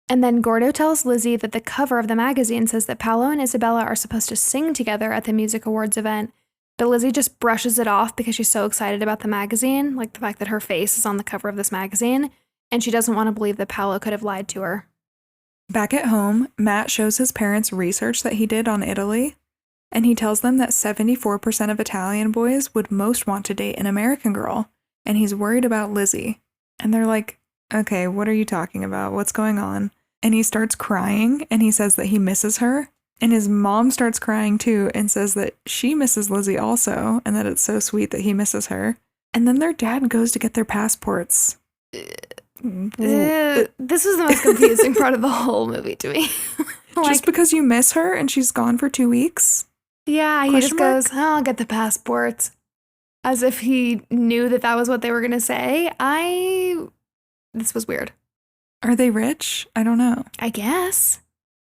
Speaker 1: And then Gordo tells Lizzie that the cover of the magazine says that Paolo and Isabella are supposed to sing together at the music awards event. But Lizzie just brushes it off because she's so excited about the magazine, like the fact that her face is on the cover of this magazine. And she doesn't want to believe that Paolo could have lied to her.
Speaker 2: Back at home, Matt shows his parents research that he did on Italy. And he tells them that 74% of Italian boys would most want to date an American girl. And he's worried about Lizzie. And they're like, "Okay, what are you talking about? What's going on?" And he starts crying and he says that he misses her. And his mom starts crying too and says that she misses Lizzie also and that it's so sweet that he misses her. And then their dad goes to get their passports.
Speaker 1: This was the most confusing part of the whole movie to me.
Speaker 2: Just because you miss her and she's gone for 2 weeks?
Speaker 1: Yeah, he just goes, "Oh, I'll get the passports." As if he knew that was what they were going to say. This was weird.
Speaker 2: Are they rich? I don't know.
Speaker 1: I guess.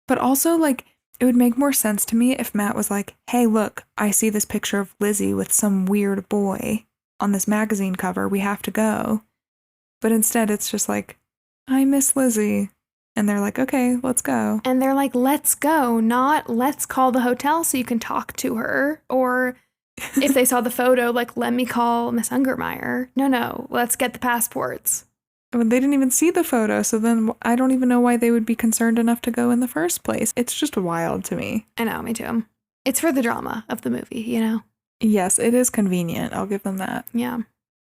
Speaker 2: But also, like, it would make more sense to me if Matt was like, "Hey, look, I see this picture of Lizzie with some weird boy on this magazine cover. We have to go." But instead, it's just like, "I miss Lizzie." And they're like, "Okay, let's go."
Speaker 1: And they're like, "Let's go," not "let's call the hotel so you can talk to her." Or if they saw the photo, like, "Let me call Miss Ungermeyer." No, let's get the passports.
Speaker 2: They didn't even see the photo, so then I don't even know why they would be concerned enough to go in the first place. It's just wild to me.
Speaker 1: I know, me too. It's for the drama of the movie, you know?
Speaker 2: Yes, it is convenient. I'll give them that.
Speaker 1: Yeah.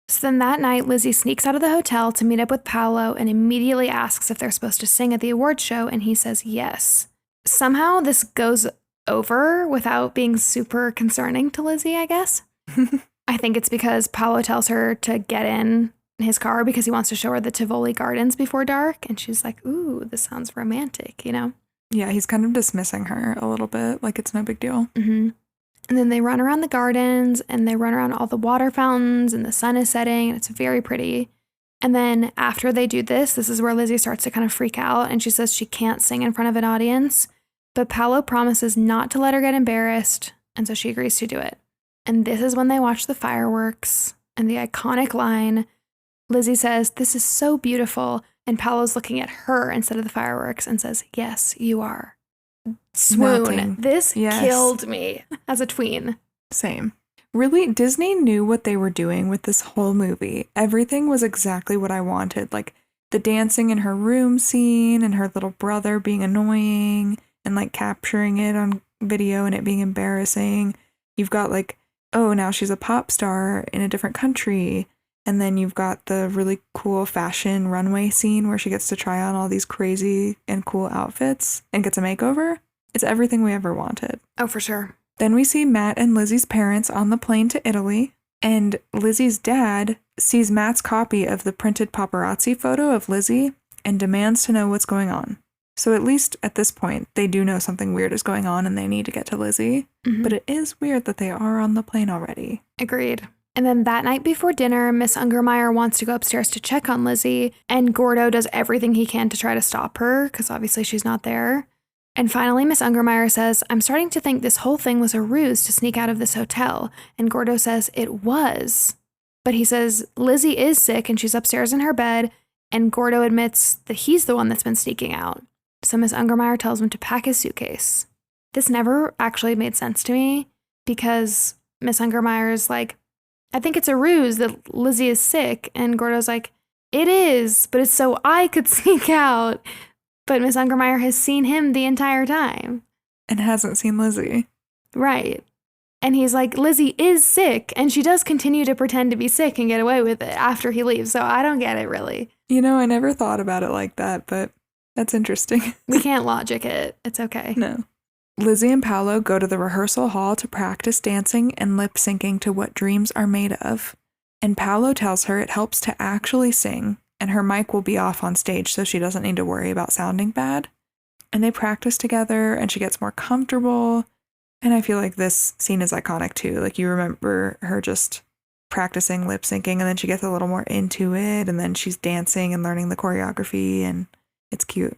Speaker 1: So then that night, Lizzie sneaks out of the hotel to meet up with Paolo and immediately asks if they're supposed to sing at the awards show, and he says yes. Somehow this goes over without being super concerning to Lizzie, I guess. I think it's because Paolo tells her to get in his car because he wants to show her the Tivoli Gardens before dark. And she's like, "Ooh, this sounds romantic," you know?
Speaker 2: Yeah, he's kind of dismissing her a little bit, like it's no big deal.
Speaker 1: Mm-hmm. And then they run around the gardens and they run around all the water fountains and the sun is setting and it's very pretty. And then after they do this is where Lizzie starts to kind of freak out and she says she can't sing in front of an audience. But Paolo promises not to let her get embarrassed. And so she agrees to do it. And this is when they watch the fireworks and the iconic line, Lizzie says, "This is so beautiful." And Paolo's looking at her instead of the fireworks and says, "Yes, you are." Swoon.
Speaker 2: Melting.
Speaker 1: This
Speaker 2: Yes.
Speaker 1: killed me as a tween.
Speaker 2: Same. Really, Disney knew what they were doing with this whole movie. Everything was exactly what I wanted. Like the dancing in her room scene and her little brother being annoying and like capturing it on video and it being embarrassing. You've got like oh, now she's a pop star in a different country. And then you've got the really cool fashion runway scene where she gets to try on all these crazy and cool outfits and gets a makeover. It's everything we ever wanted.
Speaker 1: Oh, for sure.
Speaker 2: Then we see Matt and Lizzie's parents on the plane to Italy, and Lizzie's dad sees Matt's copy of the printed paparazzi photo of Lizzie and demands to know what's going on. So at least at this point, they do know something weird is going on and they need to get to Lizzie. Mm-hmm. But it is weird that they are on the plane already.
Speaker 1: Agreed. And then that night before dinner, Miss Ungermeyer wants to go upstairs to check on Lizzie, and Gordo does everything he can to try to stop her, because obviously she's not there. And finally, Miss Ungermeyer says, I'm starting to think this whole thing was a ruse to sneak out of this hotel. And Gordo says it was. But he says Lizzie is sick and she's upstairs in her bed, and Gordo admits that he's the one that's been sneaking out. So Miss Ungermeyer tells him to pack his suitcase. This never actually made sense to me, because Miss Ungermeyer is like, I think it's a ruse that Lizzie is sick. And Gordo's like, it is, but it's so I could sneak out. But Miss Ungermeyer has seen him the entire time.
Speaker 2: And hasn't seen Lizzie.
Speaker 1: Right. And he's like, Lizzie is sick. And she does continue to pretend to be sick and get away with it after he leaves. So I don't get it, really.
Speaker 2: You know, I never thought about it like that, but that's interesting.
Speaker 1: We can't logic it. It's okay.
Speaker 2: No. Lizzie and Paolo go to the rehearsal hall to practice dancing and lip syncing to What Dreams Are Made Of. And Paolo tells her it helps to actually sing, and her mic will be off on stage so she doesn't need to worry about sounding bad. And they practice together, and she gets more comfortable. And I feel like this scene is iconic too. Like, you remember her just practicing lip syncing, and then she gets a little more into it, and then she's dancing and learning the choreography, and it's cute.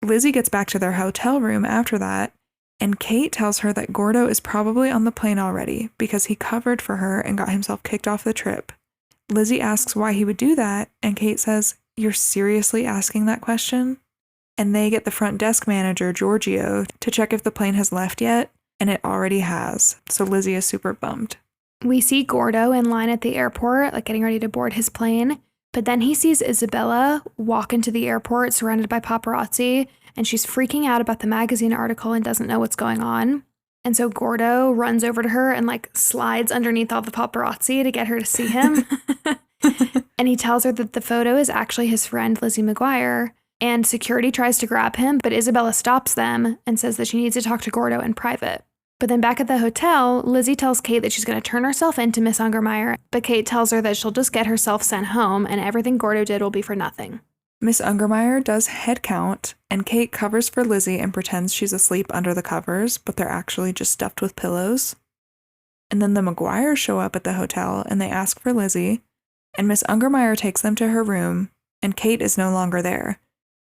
Speaker 2: Lizzie gets back to their hotel room after that, and Kate tells her that Gordo is probably on the plane already because he covered for her and got himself kicked off the trip. Lizzie asks why he would do that, and Kate says, "You're seriously asking that question?" And they get the front desk manager, Giorgio, to check if the plane has left yet, and it already has. So Lizzie is super bummed.
Speaker 1: We see Gordo in line at the airport, like getting ready to board his plane, but then he sees Isabella walk into the airport surrounded by paparazzi, and she's freaking out about the magazine article and doesn't know what's going on. And so Gordo runs over to her and like slides underneath all the paparazzi to get her to see him. And he tells her that the photo is actually his friend, Lizzie McGuire. And security tries to grab him, but Isabella stops them and says that she needs to talk to Gordo in private. But then back at the hotel, Lizzie tells Kate that she's going to turn herself in to Miss Ungermeyer, but Kate tells her that she'll just get herself sent home and everything Gordo did will be for nothing.
Speaker 2: Miss Ungermeyer does head count, and Kate covers for Lizzie and pretends she's asleep under the covers, but they're actually just stuffed with pillows. And then the McGuires show up at the hotel, and they ask for Lizzie, and Miss Ungermeyer takes them to her room, and Kate is no longer there.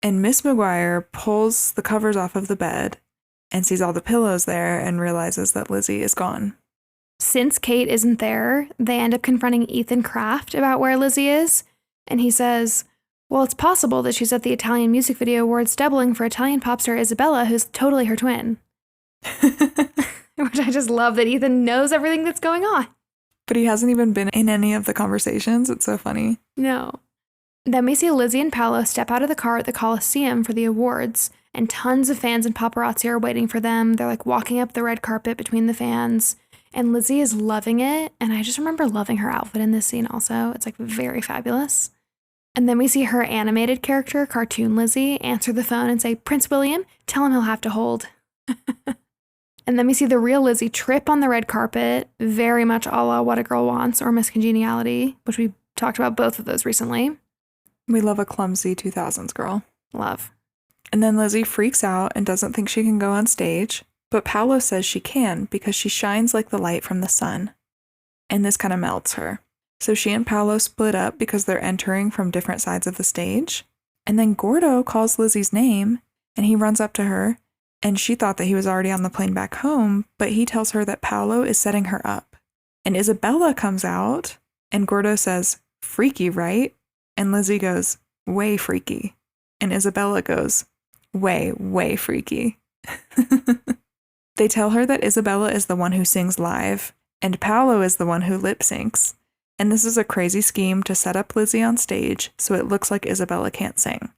Speaker 2: And Miss McGuire pulls the covers off of the bed and sees all the pillows there and realizes that Lizzie is gone.
Speaker 1: Since Kate isn't there, they end up confronting Ethan Kraft about where Lizzie is, and he says, well, it's possible that she's at the Italian Music Video Awards doubling for Italian pop star Isabella, who's totally her twin. Which I just love that Ethan knows everything that's going on.
Speaker 2: But he hasn't even been in any of the conversations. It's so funny.
Speaker 1: No. Then we see Lizzie and Paolo step out of the car at the Coliseum for the awards, and tons of fans and paparazzi are waiting for them. They're like walking up the red carpet between the fans, and Lizzie is loving it. And I just remember loving her outfit in this scene also. It's like very fabulous. And then we see her animated character, Cartoon Lizzie, answer the phone and say, Prince William, tell him he'll have to hold. And then we see the real Lizzie trip on the red carpet, very much a la What a Girl Wants or Miss Congeniality, which we talked about both of those recently.
Speaker 2: We love a clumsy 2000s girl.
Speaker 1: Love.
Speaker 2: And then Lizzie freaks out and doesn't think she can go on stage, but Paolo says she can because she shines like the light from the sun. And this kind of melts her. So she and Paolo split up because they're entering from different sides of the stage. And then Gordo calls Lizzie's name, and he runs up to her, and she thought that he was already on the plane back home, but he tells her that Paolo is setting her up. And Isabella comes out, and Gordo says, freaky, right? And Lizzie goes, way freaky. And Isabella goes, way, way freaky. They tell her that Isabella is the one who sings live, and Paolo is the one who lip syncs. And this is a crazy scheme to set up Lizzie on stage so it looks like Isabella can't sing.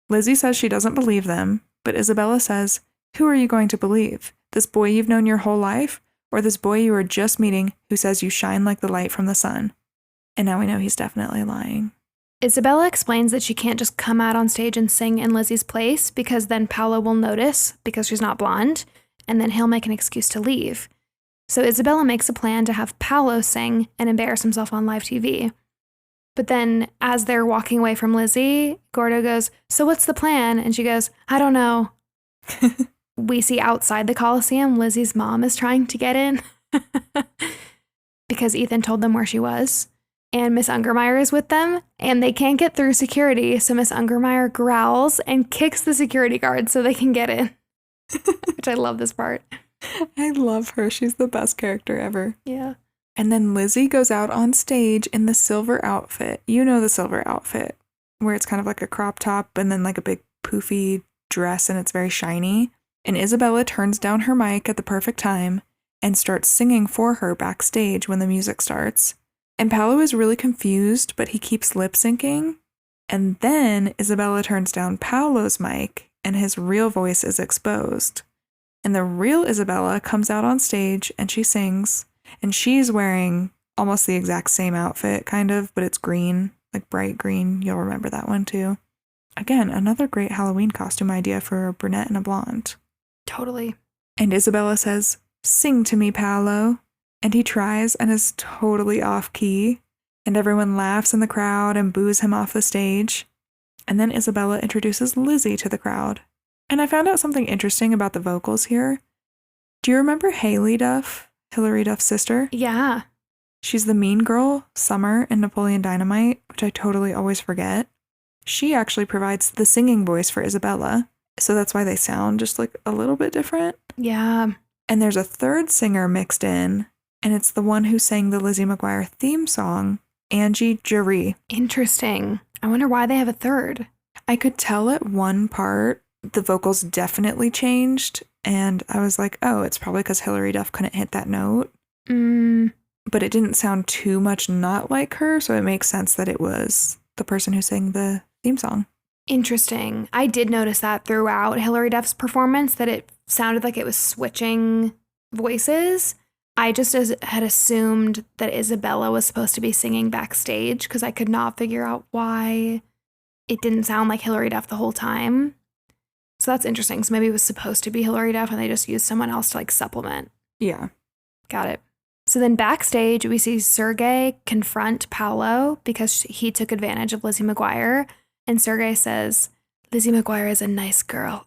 Speaker 2: Lizzie says she doesn't believe them, but Isabella says, who are you going to believe? This boy you've known your whole life? or this boy you were just meeting who says you shine like the light from the sun? And now we know he's definitely lying.
Speaker 1: Isabella explains that she can't just come out on stage and sing in Lizzie's place because then Paolo will notice because she's not blonde, and then he'll make an excuse to leave. So Isabella makes a plan to have Paolo sing and embarrass himself on live TV. But then as they're walking away from Lizzie, Gordo goes, "So what's the plan?" And she goes, "I don't know." We see outside the Coliseum, Lizzie's mom is trying to get in because Ethan told them where she was. And Miss Ungermeyer is with them, and they can't get through security, so Miss Ungermeyer growls and kicks the security guard so they can get in, which I love this part.
Speaker 2: I love her. She's the best character ever.
Speaker 1: Yeah.
Speaker 2: And then Lizzie goes out on stage in the silver outfit. You know the silver outfit, where it's kind of like a crop top and then like a big poofy dress, and it's very shiny. And Isabella turns down her mic at the perfect time and starts singing for her backstage when the music starts. And Paolo is really confused, but he keeps lip syncing. And then Isabella turns down Paolo's mic, and his real voice is exposed. And the real Isabella comes out on stage, and she sings. And she's wearing almost the exact same outfit, kind of, but it's green, like bright green. You'll remember that one, too. Again, another great Halloween costume idea for a brunette and a blonde.
Speaker 1: Totally.
Speaker 2: And Isabella says, "Sing to me, Paolo." And he tries and is totally off key, and everyone laughs in the crowd and boos him off the stage. And then Isabella introduces Lizzie to the crowd. And I found out something interesting about the vocals here. Do you remember Hilary Duff, Hilary Duff's sister?
Speaker 1: Yeah.
Speaker 2: She's the mean girl, Summer, in Napoleon Dynamite, which I totally always forget. She actually provides the singing voice for Isabella, so that's why they sound just like a little bit different.
Speaker 1: Yeah.
Speaker 2: And there's a third singer mixed in, and it's the one who sang the Lizzie McGuire theme song, Angie Jaree.
Speaker 1: Interesting. I wonder why they have a third.
Speaker 2: I could tell at one part the vocals definitely changed, and I was like, oh, it's probably because Hilary Duff couldn't hit that note. But it didn't sound too much not like her, so it makes sense that it was the person who sang the theme song.
Speaker 1: Interesting. I did notice that throughout Hilary Duff's performance, that it sounded like it was switching voices. I just had assumed that Isabella was supposed to be singing backstage because I could not figure out why it didn't sound like Hilary Duff the whole time. So that's interesting. So maybe it was supposed to be Hilary Duff and they just used someone else to like supplement.
Speaker 2: Yeah.
Speaker 1: Got it. So then backstage, we see Sergey confront Paolo because he took advantage of Lizzie McGuire. And Sergey says, "Lizzie McGuire is a nice girl."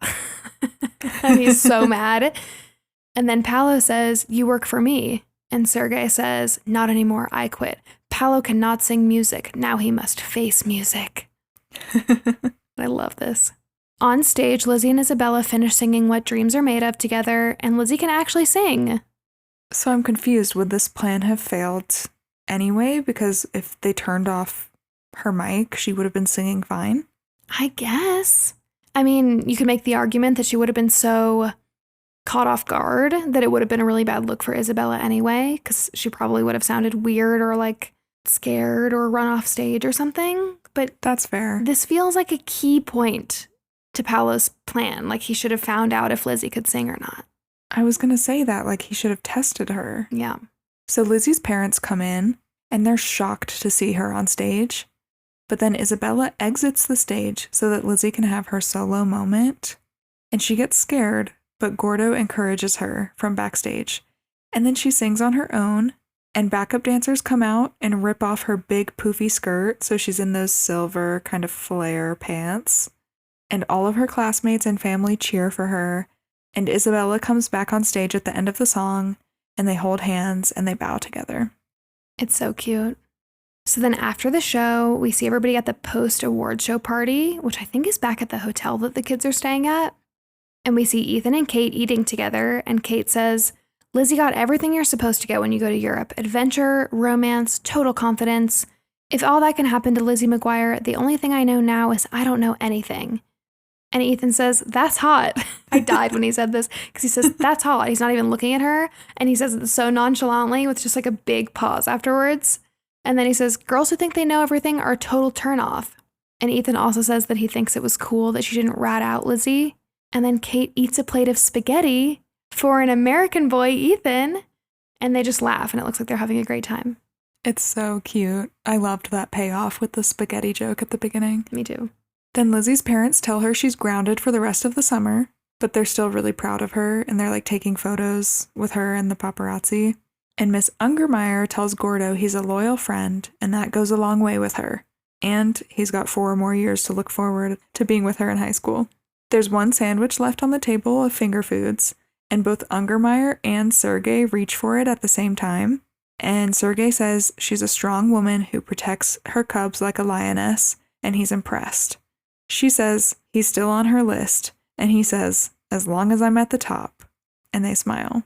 Speaker 1: And he's so mad. And then Paolo says, "You work for me." And Sergey says, "Not anymore, I quit. Paolo cannot sing music. Now he must face music." I love this. On stage, Lizzie and Isabella finish singing What Dreams Are Made Of together, and Lizzie can actually sing.
Speaker 2: So I'm confused. Would this plan have failed anyway? Because if they turned off her mic, she would have been singing fine?
Speaker 1: I guess. I mean, you could make the argument that she would have been so caught off guard that it would have been a really bad look for Isabella anyway, because she probably would have sounded weird or like scared or run off stage or something. But
Speaker 2: that's fair.
Speaker 1: This feels like a key point to Paolo's plan. Like he should have found out if Lizzie could sing or not.
Speaker 2: I was going to say that, like he should have tested her.
Speaker 1: Yeah.
Speaker 2: So Lizzie's parents come in and they're shocked to see her on stage. But then Isabella exits the stage so that Lizzie can have her solo moment. And she gets scared, but Gordo encourages her from backstage. And then she sings on her own, and backup dancers come out and rip off her big poofy skirt, so she's in those silver kind of flare pants. And all of her classmates and family cheer for her, and Isabella comes back on stage at the end of the song, and they hold hands and they bow together.
Speaker 1: It's so cute. So then after the show, we see everybody at the post-award show party, which I think is back at the hotel that the kids are staying at. And we see Ethan and Kate eating together, and Kate says, "Lizzie got everything you're supposed to get when you go to Europe. Adventure, romance, total confidence. If all that can happen to Lizzie McGuire, the only thing I know now is I don't know anything." And Ethan says, "That's hot." I died when he said this because he says, "That's hot." He's not even looking at her. And he says it so nonchalantly with just like a big pause afterwards. And then he says, "Girls who think they know everything are a total turnoff." And Ethan also says that he thinks it was cool that she didn't rat out Lizzie. And then Kate eats a plate of spaghetti for an American boy, Ethan. And they just laugh, and it looks like they're having a great time.
Speaker 2: It's so cute. I loved that payoff with the spaghetti joke at the beginning.
Speaker 1: Me too.
Speaker 2: Then Lizzie's parents tell her she's grounded for the rest of the summer, but they're still really proud of her, and they're like taking photos with her and the paparazzi. And Miss Ungermeyer tells Gordo he's a loyal friend, and that goes a long way with her. And he's got 4 more years to look forward to being with her in high school. There's one sandwich left on the table of finger foods, and both Ungermeyer and Sergei reach for it at the same time. And Sergei says she's a strong woman who protects her cubs like a lioness, and he's impressed. She says he's still on her list, and he says, as long as I'm at the top. And they smile.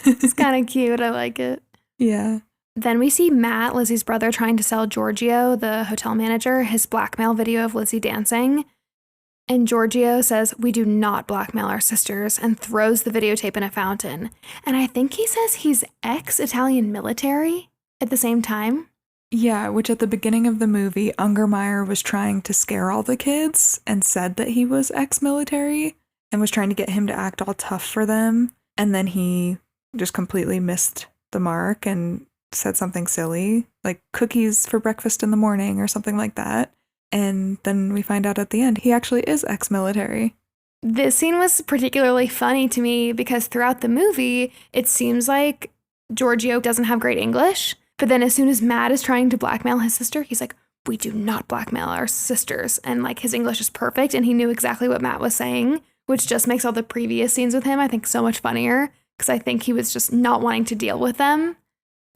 Speaker 1: It's kind of cute. I like it.
Speaker 2: Yeah.
Speaker 1: Then we see Matt, Lizzie's brother, trying to sell Giorgio, the hotel manager, his blackmail video of Lizzie dancing. And Giorgio says, we do not blackmail our sisters, and throws the videotape in a fountain. And I think he says he's ex-Italian military at the same time.
Speaker 2: Yeah, which at the beginning of the movie, Ungermeyer was trying to scare all the kids and said that he was ex-military and was trying to get him to act all tough for them. And then he just completely missed the mark and said something silly, like cookies for breakfast in the morning or something like that. And then we find out at the end he actually is ex-military.
Speaker 1: This scene was particularly funny to me because throughout the movie, it seems like Giorgio doesn't have great English. But then as soon as Matt is trying to blackmail his sister, he's like, we do not blackmail our sisters. And like his English is perfect and he knew exactly what Matt was saying, which just makes all the previous scenes with him, I think, so much funnier because I think he was just not wanting to deal with them,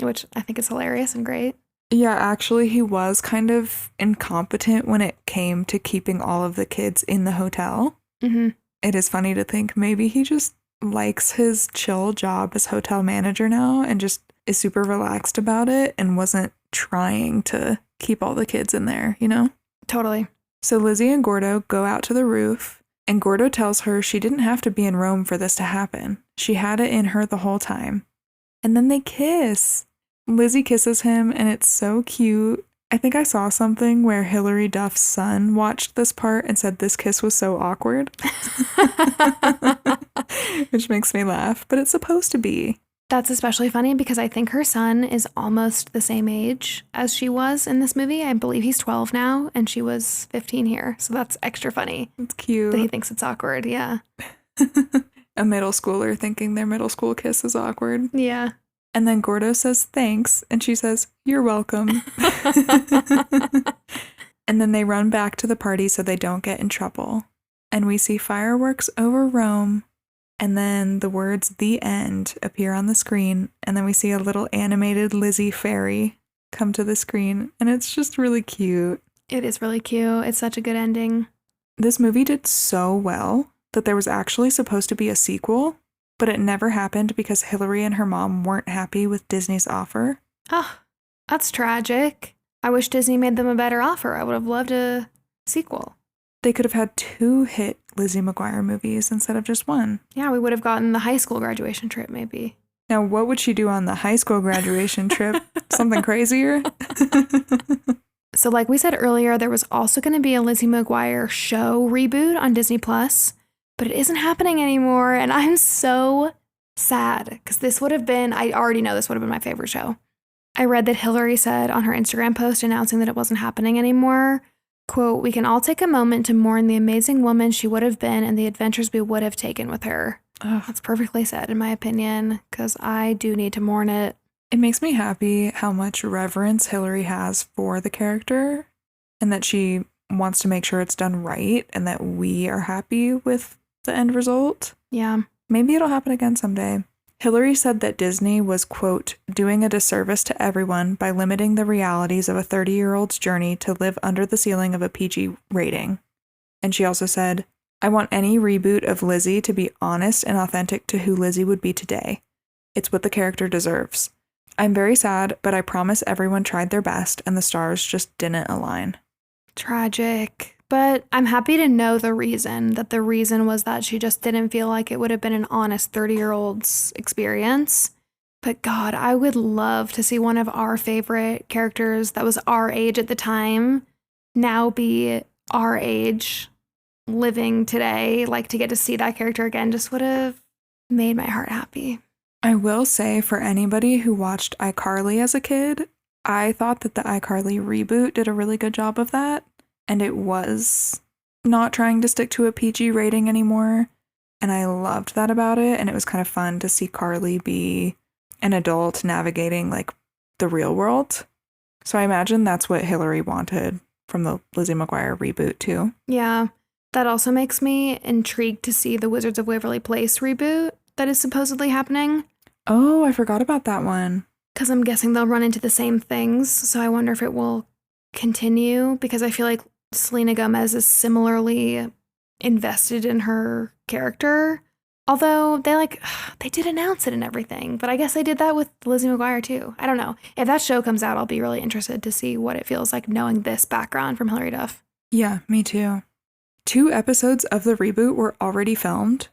Speaker 1: which I think is hilarious and great.
Speaker 2: Yeah, actually, he was kind of incompetent when it came to keeping all of the kids in the hotel.
Speaker 1: Mm-hmm.
Speaker 2: It is funny to think maybe he just likes his chill job as hotel manager now and just is super relaxed about it and wasn't trying to keep all the kids in there, you know?
Speaker 1: Totally.
Speaker 2: So Lizzie and Gordo go out to the roof, and Gordo tells her she didn't have to be in Rome for this to happen. She had it in her the whole time. And then they kiss. Lizzie kisses him, and it's so cute. I think I saw something where Hilary Duff's son watched this part and said this kiss was so awkward. Which makes me laugh, but it's supposed to be.
Speaker 1: That's especially funny because I think her son is almost the same age as she was in this movie. I believe he's 12 now, and she was 15 here. So that's extra funny.
Speaker 2: It's cute.
Speaker 1: That he thinks it's awkward, yeah.
Speaker 2: A middle schooler thinking their middle school kiss is awkward.
Speaker 1: Yeah.
Speaker 2: And then Gordo says thanks, and she says, you're welcome. And then they run back to the party so they don't get in trouble. And we see fireworks over Rome, and then the words "the end" appear on the screen, and then we see a little animated Lizzie fairy come to the screen, and it's just really cute.
Speaker 1: It is really cute. It's such a good ending.
Speaker 2: This movie did so well that there was actually supposed to be a sequel, but it never happened because Hilary and her mom weren't happy with Disney's offer.
Speaker 1: Oh, that's tragic. I wish Disney made them a better offer. I would have loved a sequel.
Speaker 2: They could have had 2 hit Lizzie McGuire movies instead of just 1.
Speaker 1: Yeah, we would have gotten the high school graduation trip, maybe.
Speaker 2: Now, what would she do on the high school graduation trip? Something crazier?
Speaker 1: So like we said earlier, there was also going to be a Lizzie McGuire show reboot on Disney+, but it isn't happening anymore, and I'm so sad because this would have been, I already know this would have been my favorite show. I read that Hilary said on her Instagram post announcing that it wasn't happening anymore, quote, "We can all take a moment to mourn the amazing woman she would have been and the adventures we would have taken with her."
Speaker 2: Ugh.
Speaker 1: That's perfectly said, in my opinion, because I do need to mourn it.
Speaker 2: It makes me happy how much reverence Hilary has for the character and that she wants to make sure it's done right and that we are happy with the end result.
Speaker 1: Yeah.
Speaker 2: Maybe it'll happen again someday. Hilary said that Disney was, quote, "doing a disservice to everyone by limiting the realities of a 30-year-old's journey to live under the ceiling of a PG rating." And she also said, "I want any reboot of Lizzie to be honest and authentic to who Lizzie would be today. It's what the character deserves. I'm very sad, but I promise everyone tried their best and the stars just didn't align."
Speaker 1: Tragic. But I'm happy to know the reason, that the reason was that she just didn't feel like it would have been an honest 30-year-old's experience. But God, I would love to see one of our favorite characters that was our age at the time now be our age living today. Like, to get to see that character again just would have made my heart happy.
Speaker 2: I will say, for anybody who watched iCarly as a kid, I thought that the iCarly reboot did a really good job of that. And it was not trying to stick to a PG rating anymore. And I loved that about it. And it was kind of fun to see Carly be an adult navigating like the real world. So I imagine that's what Hilary wanted from the Lizzie McGuire reboot too.
Speaker 1: Yeah, that also makes me intrigued to see the Wizards of Waverly Place reboot that is supposedly happening.
Speaker 2: Oh, I forgot about that one.
Speaker 1: Because I'm guessing they'll run into the same things. So I wonder if it will continue, because I feel like Selena Gomez is similarly invested in her character. Although they did announce it and everything, but I guess they did that with Lizzie McGuire too. I don't know. If that show comes out, I'll be really interested to see what it feels like knowing this background from Hilary Duff.
Speaker 2: Yeah, me too. 2 episodes of the reboot were already filmed,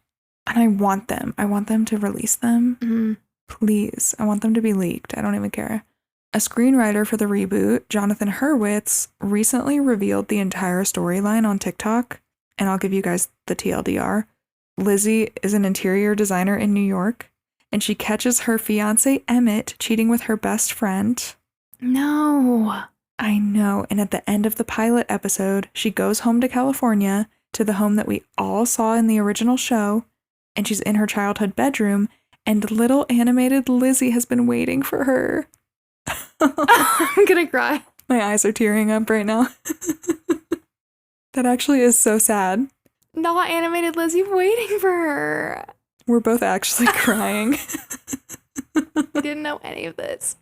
Speaker 2: and I want them. I want them to release them.
Speaker 1: Mm-hmm.
Speaker 2: Please. I want them to be leaked. I don't even care. A screenwriter for the reboot, Jonathan Hurwitz, recently revealed the entire storyline on TikTok, and I'll give you guys the TLDR. Lizzie is an interior designer in New York, and she catches her fiancé Emmett cheating with her best friend.
Speaker 1: No.
Speaker 2: I know, and at the end of the pilot episode, she goes home to California, to the home that we all saw in the original show, and she's in her childhood bedroom, and little animated Lizzie has been waiting for her.
Speaker 1: I'm gonna cry.
Speaker 2: My eyes are tearing up right now. That actually is so sad.
Speaker 1: Not animated Lizzie waiting for her.
Speaker 2: We're both actually crying.
Speaker 1: I didn't know any of this.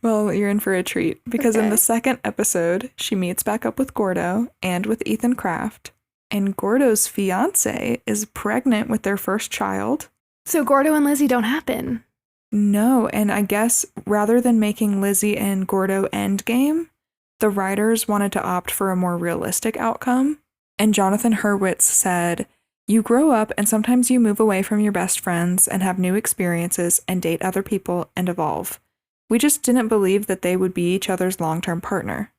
Speaker 2: Well, you're in for a treat, because in the second episode, she meets back up with Gordo and with Ethan Kraft, and Gordo's fiance is pregnant with their first child.
Speaker 1: So Gordo and Lizzie don't happen.
Speaker 2: No, and I guess rather than making Lizzie and Gordo endgame, the writers wanted to opt for a more realistic outcome. And Jonathan Hurwitz said, "You grow up and sometimes you move away from your best friends and have new experiences and date other people and evolve. We just didn't believe that they would be each other's long-term partner.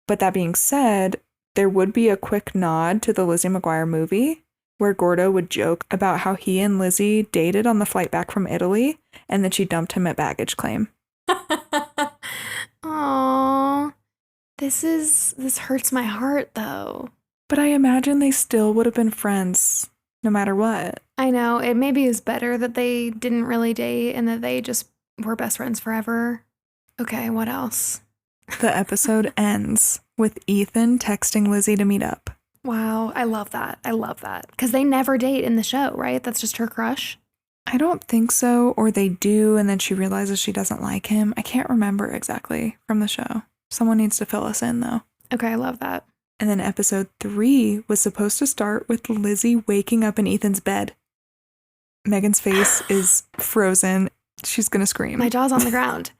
Speaker 2: But that being said, there would be a quick nod to the Lizzie McGuire movie where Gordo would joke about how he and Lizzie dated on the flight back from Italy and then she dumped him at baggage claim."
Speaker 1: Aww. This hurts my heart though.
Speaker 2: But I imagine they still would have been friends no matter what.
Speaker 1: I know. It maybe is better that they didn't really date and that they just were best friends forever. Okay, what else?
Speaker 2: The episode ends with Ethan texting Lizzie to meet up.
Speaker 1: Wow, I love that. I love that. Because they never date in the show, right? That's just her crush.
Speaker 2: I don't think so, or they do, and then she realizes she doesn't like him. I can't remember exactly from the show. Someone needs to fill us in, though.
Speaker 1: Okay, I love that.
Speaker 2: And then episode 3 was supposed to start with Lizzie waking up in Ethan's bed. Megan's face is frozen. She's gonna scream.
Speaker 1: My jaw's on the ground.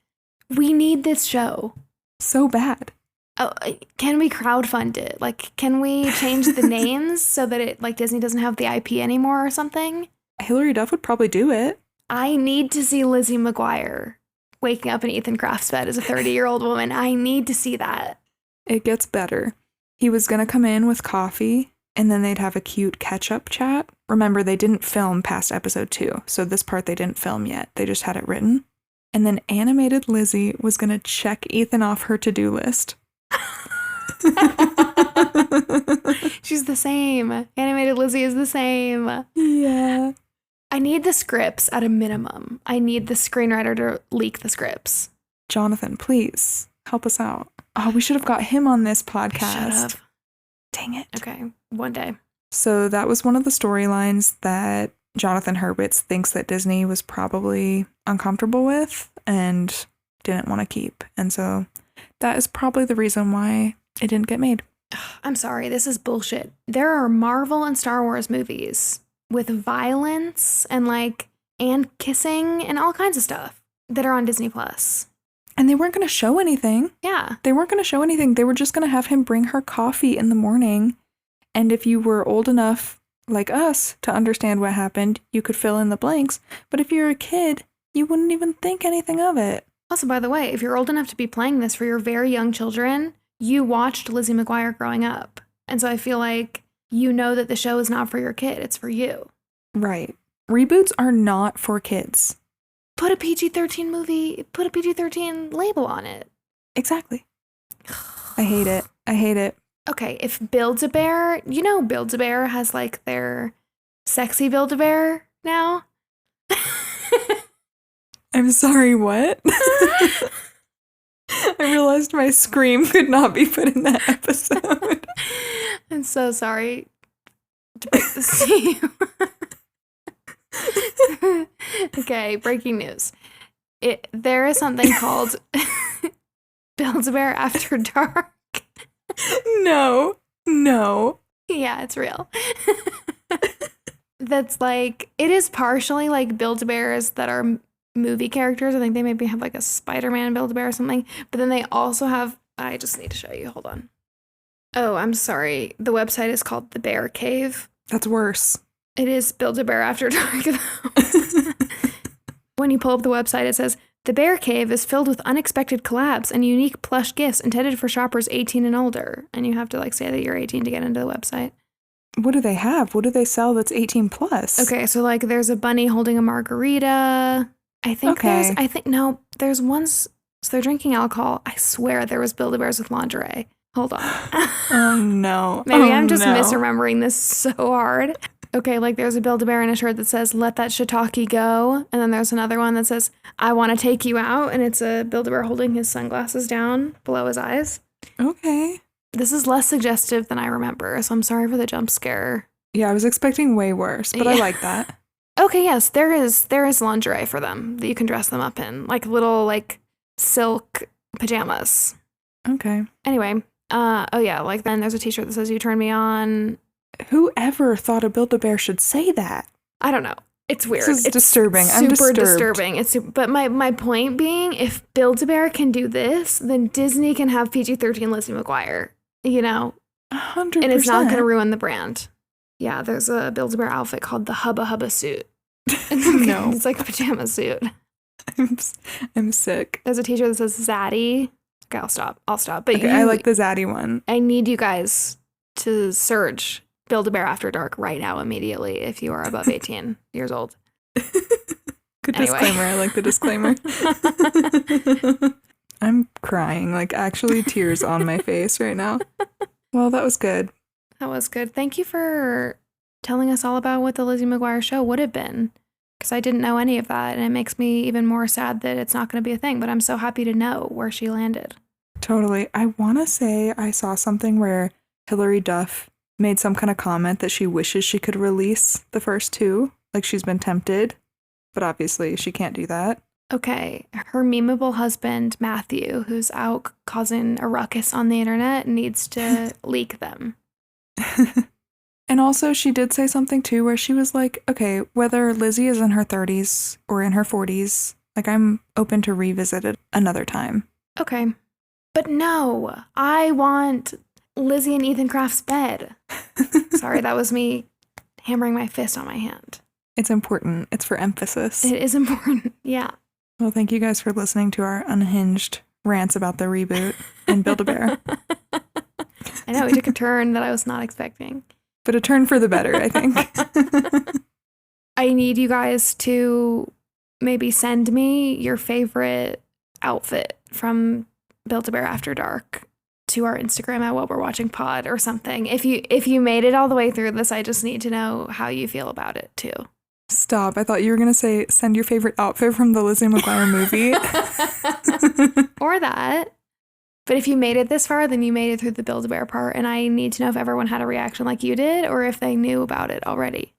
Speaker 1: We need this show.
Speaker 2: So bad.
Speaker 1: Oh, can we crowdfund it? Like, can we change the names so that it Disney doesn't have the IP anymore or something?
Speaker 2: Hilary Duff would probably do it.
Speaker 1: I need to see Lizzie McGuire waking up in Ethan Kraft's bed as a 30-year-old woman. I need to see that.
Speaker 2: It gets better. He was going to come in with coffee, and then they'd have a cute catch-up chat. Remember, they didn't film past episode 2, so this part they didn't film yet. They just had it written. And then animated Lizzie was going to check Ethan off her to-do list.
Speaker 1: She's the same. Animated Lizzie is the same.
Speaker 2: Yeah.
Speaker 1: I need the scripts at a minimum. I need the screenwriter to leak the scripts.
Speaker 2: Jonathan, please help us out. Oh, we should have got him on this podcast.
Speaker 1: Shut up.
Speaker 2: Dang it.
Speaker 1: Okay, one day.
Speaker 2: So that was one of the storylines that Jonathan Hurwitz thinks that Disney was probably uncomfortable with and didn't want to keep. And so that is probably the reason why it didn't get made.
Speaker 1: I'm sorry, this is bullshit. There are Marvel and Star Wars movies with violence and kissing and all kinds of stuff that are on Disney Plus.
Speaker 2: And they weren't going to show anything.
Speaker 1: Yeah.
Speaker 2: They weren't going to show anything. They were just going to have him bring her coffee in the morning. And if you were old enough, like us, to understand what happened, you could fill in the blanks. But if you're a kid, you wouldn't even think anything of it.
Speaker 1: Also, by the way, if you're old enough to be playing this for your very young children, you watched Lizzie McGuire growing up. And so I feel like you know that the show is not for your kid. It's for you.
Speaker 2: Right. Reboots are not for kids.
Speaker 1: put a PG-13 movie, put a PG-13 label on it.
Speaker 2: Exactly. I hate it.
Speaker 1: Okay, if Build-A-Bear, Build-A-Bear has like their sexy Build-A-Bear now.
Speaker 2: I'm sorry, what? I realized my scream could not be put in that episode.
Speaker 1: I'm so sorry to break this to you. Okay, breaking news. There is something called Build-A-Bear After Dark.
Speaker 2: No.
Speaker 1: Yeah, it's real. That's like, it is partially like Build-A-Bears that are movie characters. I think they maybe have like a Spider-Man Build-A-Bear or something. But then they also have, I just need to show you. Hold on. Oh, I'm sorry. The website is called The Bear Cave.
Speaker 2: That's worse.
Speaker 1: It is Build-A-Bear After Dark, though. When you pull up the website, it says, The Bear Cave is filled with unexpected collabs and unique plush gifts intended for shoppers 18 and older. And you have to like say that you're 18 to get into the website.
Speaker 2: What do they have? What do they sell that's 18 plus?
Speaker 1: Okay, so like there's a bunny holding a margarita. There's ones, so they're drinking alcohol. I swear there was Build-A-Bears with lingerie. Hold on.
Speaker 2: Oh, no.
Speaker 1: Maybe I'm just misremembering this so hard. Okay, like there's a Build-A-Bear in a shirt that says, let that shiitake go. And then there's another one that says, I want to take you out. And it's a Build-A-Bear holding his sunglasses down below his eyes.
Speaker 2: Okay.
Speaker 1: This is less suggestive than I remember, so I'm sorry for the jump scare.
Speaker 2: Yeah, I was expecting way worse, but I like that.
Speaker 1: Okay, yes, there is lingerie for them that you can dress them up in, like little like silk pajamas.
Speaker 2: Okay.
Speaker 1: Anyway, like then there's a t-shirt that says you turn me on.
Speaker 2: Whoever thought a Build-A-Bear should say that?
Speaker 1: I don't know. It's weird.
Speaker 2: This is
Speaker 1: it's
Speaker 2: disturbing.
Speaker 1: Super
Speaker 2: I'm disturbed.
Speaker 1: disturbing. But my point being, if Build-A-Bear can do this, then Disney can have PG-13 Lizzie McGuire,
Speaker 2: 100%.
Speaker 1: And it's not going to ruin the brand. Yeah, there's a Build-A-Bear outfit called the Hubba Hubba suit.
Speaker 2: No.
Speaker 1: It's like a pajama suit.
Speaker 2: I'm sick.
Speaker 1: There's a t-shirt that says Zaddy. Okay, I'll stop. But
Speaker 2: okay, I like the Zaddy one.
Speaker 1: I need you guys to search Build-A-Bear After Dark right now immediately if you are above 18 years old.
Speaker 2: Good disclaimer. I like the disclaimer. I'm crying, like actually tears on my face right now. Well, that was good.
Speaker 1: That was good. Thank you for telling us all about what the Lizzie McGuire show would have been, because I didn't know any of that, and it makes me even more sad that it's not going to be a thing, but I'm so happy to know where she landed.
Speaker 2: Totally. I want to say I saw something where Hilary Duff made some kind of comment that she wishes she could release the first two, like she's been tempted, but obviously she can't do that.
Speaker 1: Okay, her memeable husband, Matthew, who's out causing a ruckus on the internet, needs to leak them.
Speaker 2: And also, she did say something too where she was like, okay, whether Lizzie is in her 30s or in her 40s, like I'm open to revisit it another time.
Speaker 1: Okay. But no, I want Lizzie and Ethan Kraft's bed. Sorry, that was me hammering my fist on my hand.
Speaker 2: It's important. It's for emphasis.
Speaker 1: It is important, yeah.
Speaker 2: Well, thank you guys for listening to our unhinged rants about the reboot and Build-A-Bear.
Speaker 1: I know, we took a turn that I was not expecting.
Speaker 2: But a turn for the better, I think.
Speaker 1: I need you guys to maybe send me your favorite outfit from Build-A-Bear After Dark to our Instagram at What We're Watching Pod or something. If you made it all the way through this, I just need to know how you feel about it too.
Speaker 2: Stop. I thought you were going to say send your favorite outfit from the Lizzie McGuire movie.
Speaker 1: Or that. But if you made it this far, then you made it through the Build-A-Bear part, and I need to know if everyone had a reaction like you did or if they knew about it already.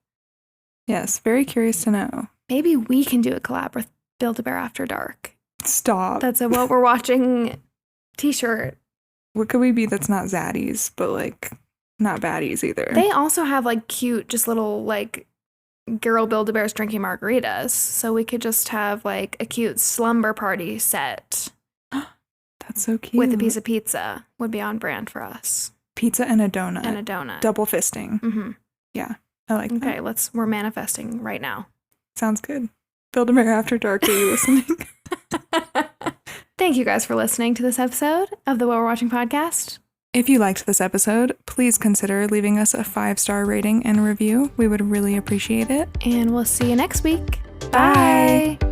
Speaker 2: Yes, very curious to know.
Speaker 1: Maybe we can do a collab with Build-A-Bear After Dark.
Speaker 2: Stop.
Speaker 1: That's a What We're Watching t-shirt.
Speaker 2: What could we be that's not zaddies, but like not baddies either?
Speaker 1: They also have like cute, just little like girl Build-A-Bears drinking margaritas. So we could just have like a cute slumber party set.
Speaker 2: That's so cute.
Speaker 1: With a piece of pizza would be on brand for us.
Speaker 2: Pizza and a donut.
Speaker 1: And a donut.
Speaker 2: Double fisting.
Speaker 1: Mm-hmm.
Speaker 2: Yeah, I like that.
Speaker 1: Okay, we're manifesting right now.
Speaker 2: Sounds good. Build-A-Bear After Dark, are you listening?
Speaker 1: Thank you guys for listening to this episode of the What We're Watching podcast.
Speaker 2: If you liked this episode, please consider leaving us a 5-star rating and review. We would really appreciate it.
Speaker 1: And we'll see you next week.
Speaker 2: Bye.
Speaker 1: Bye.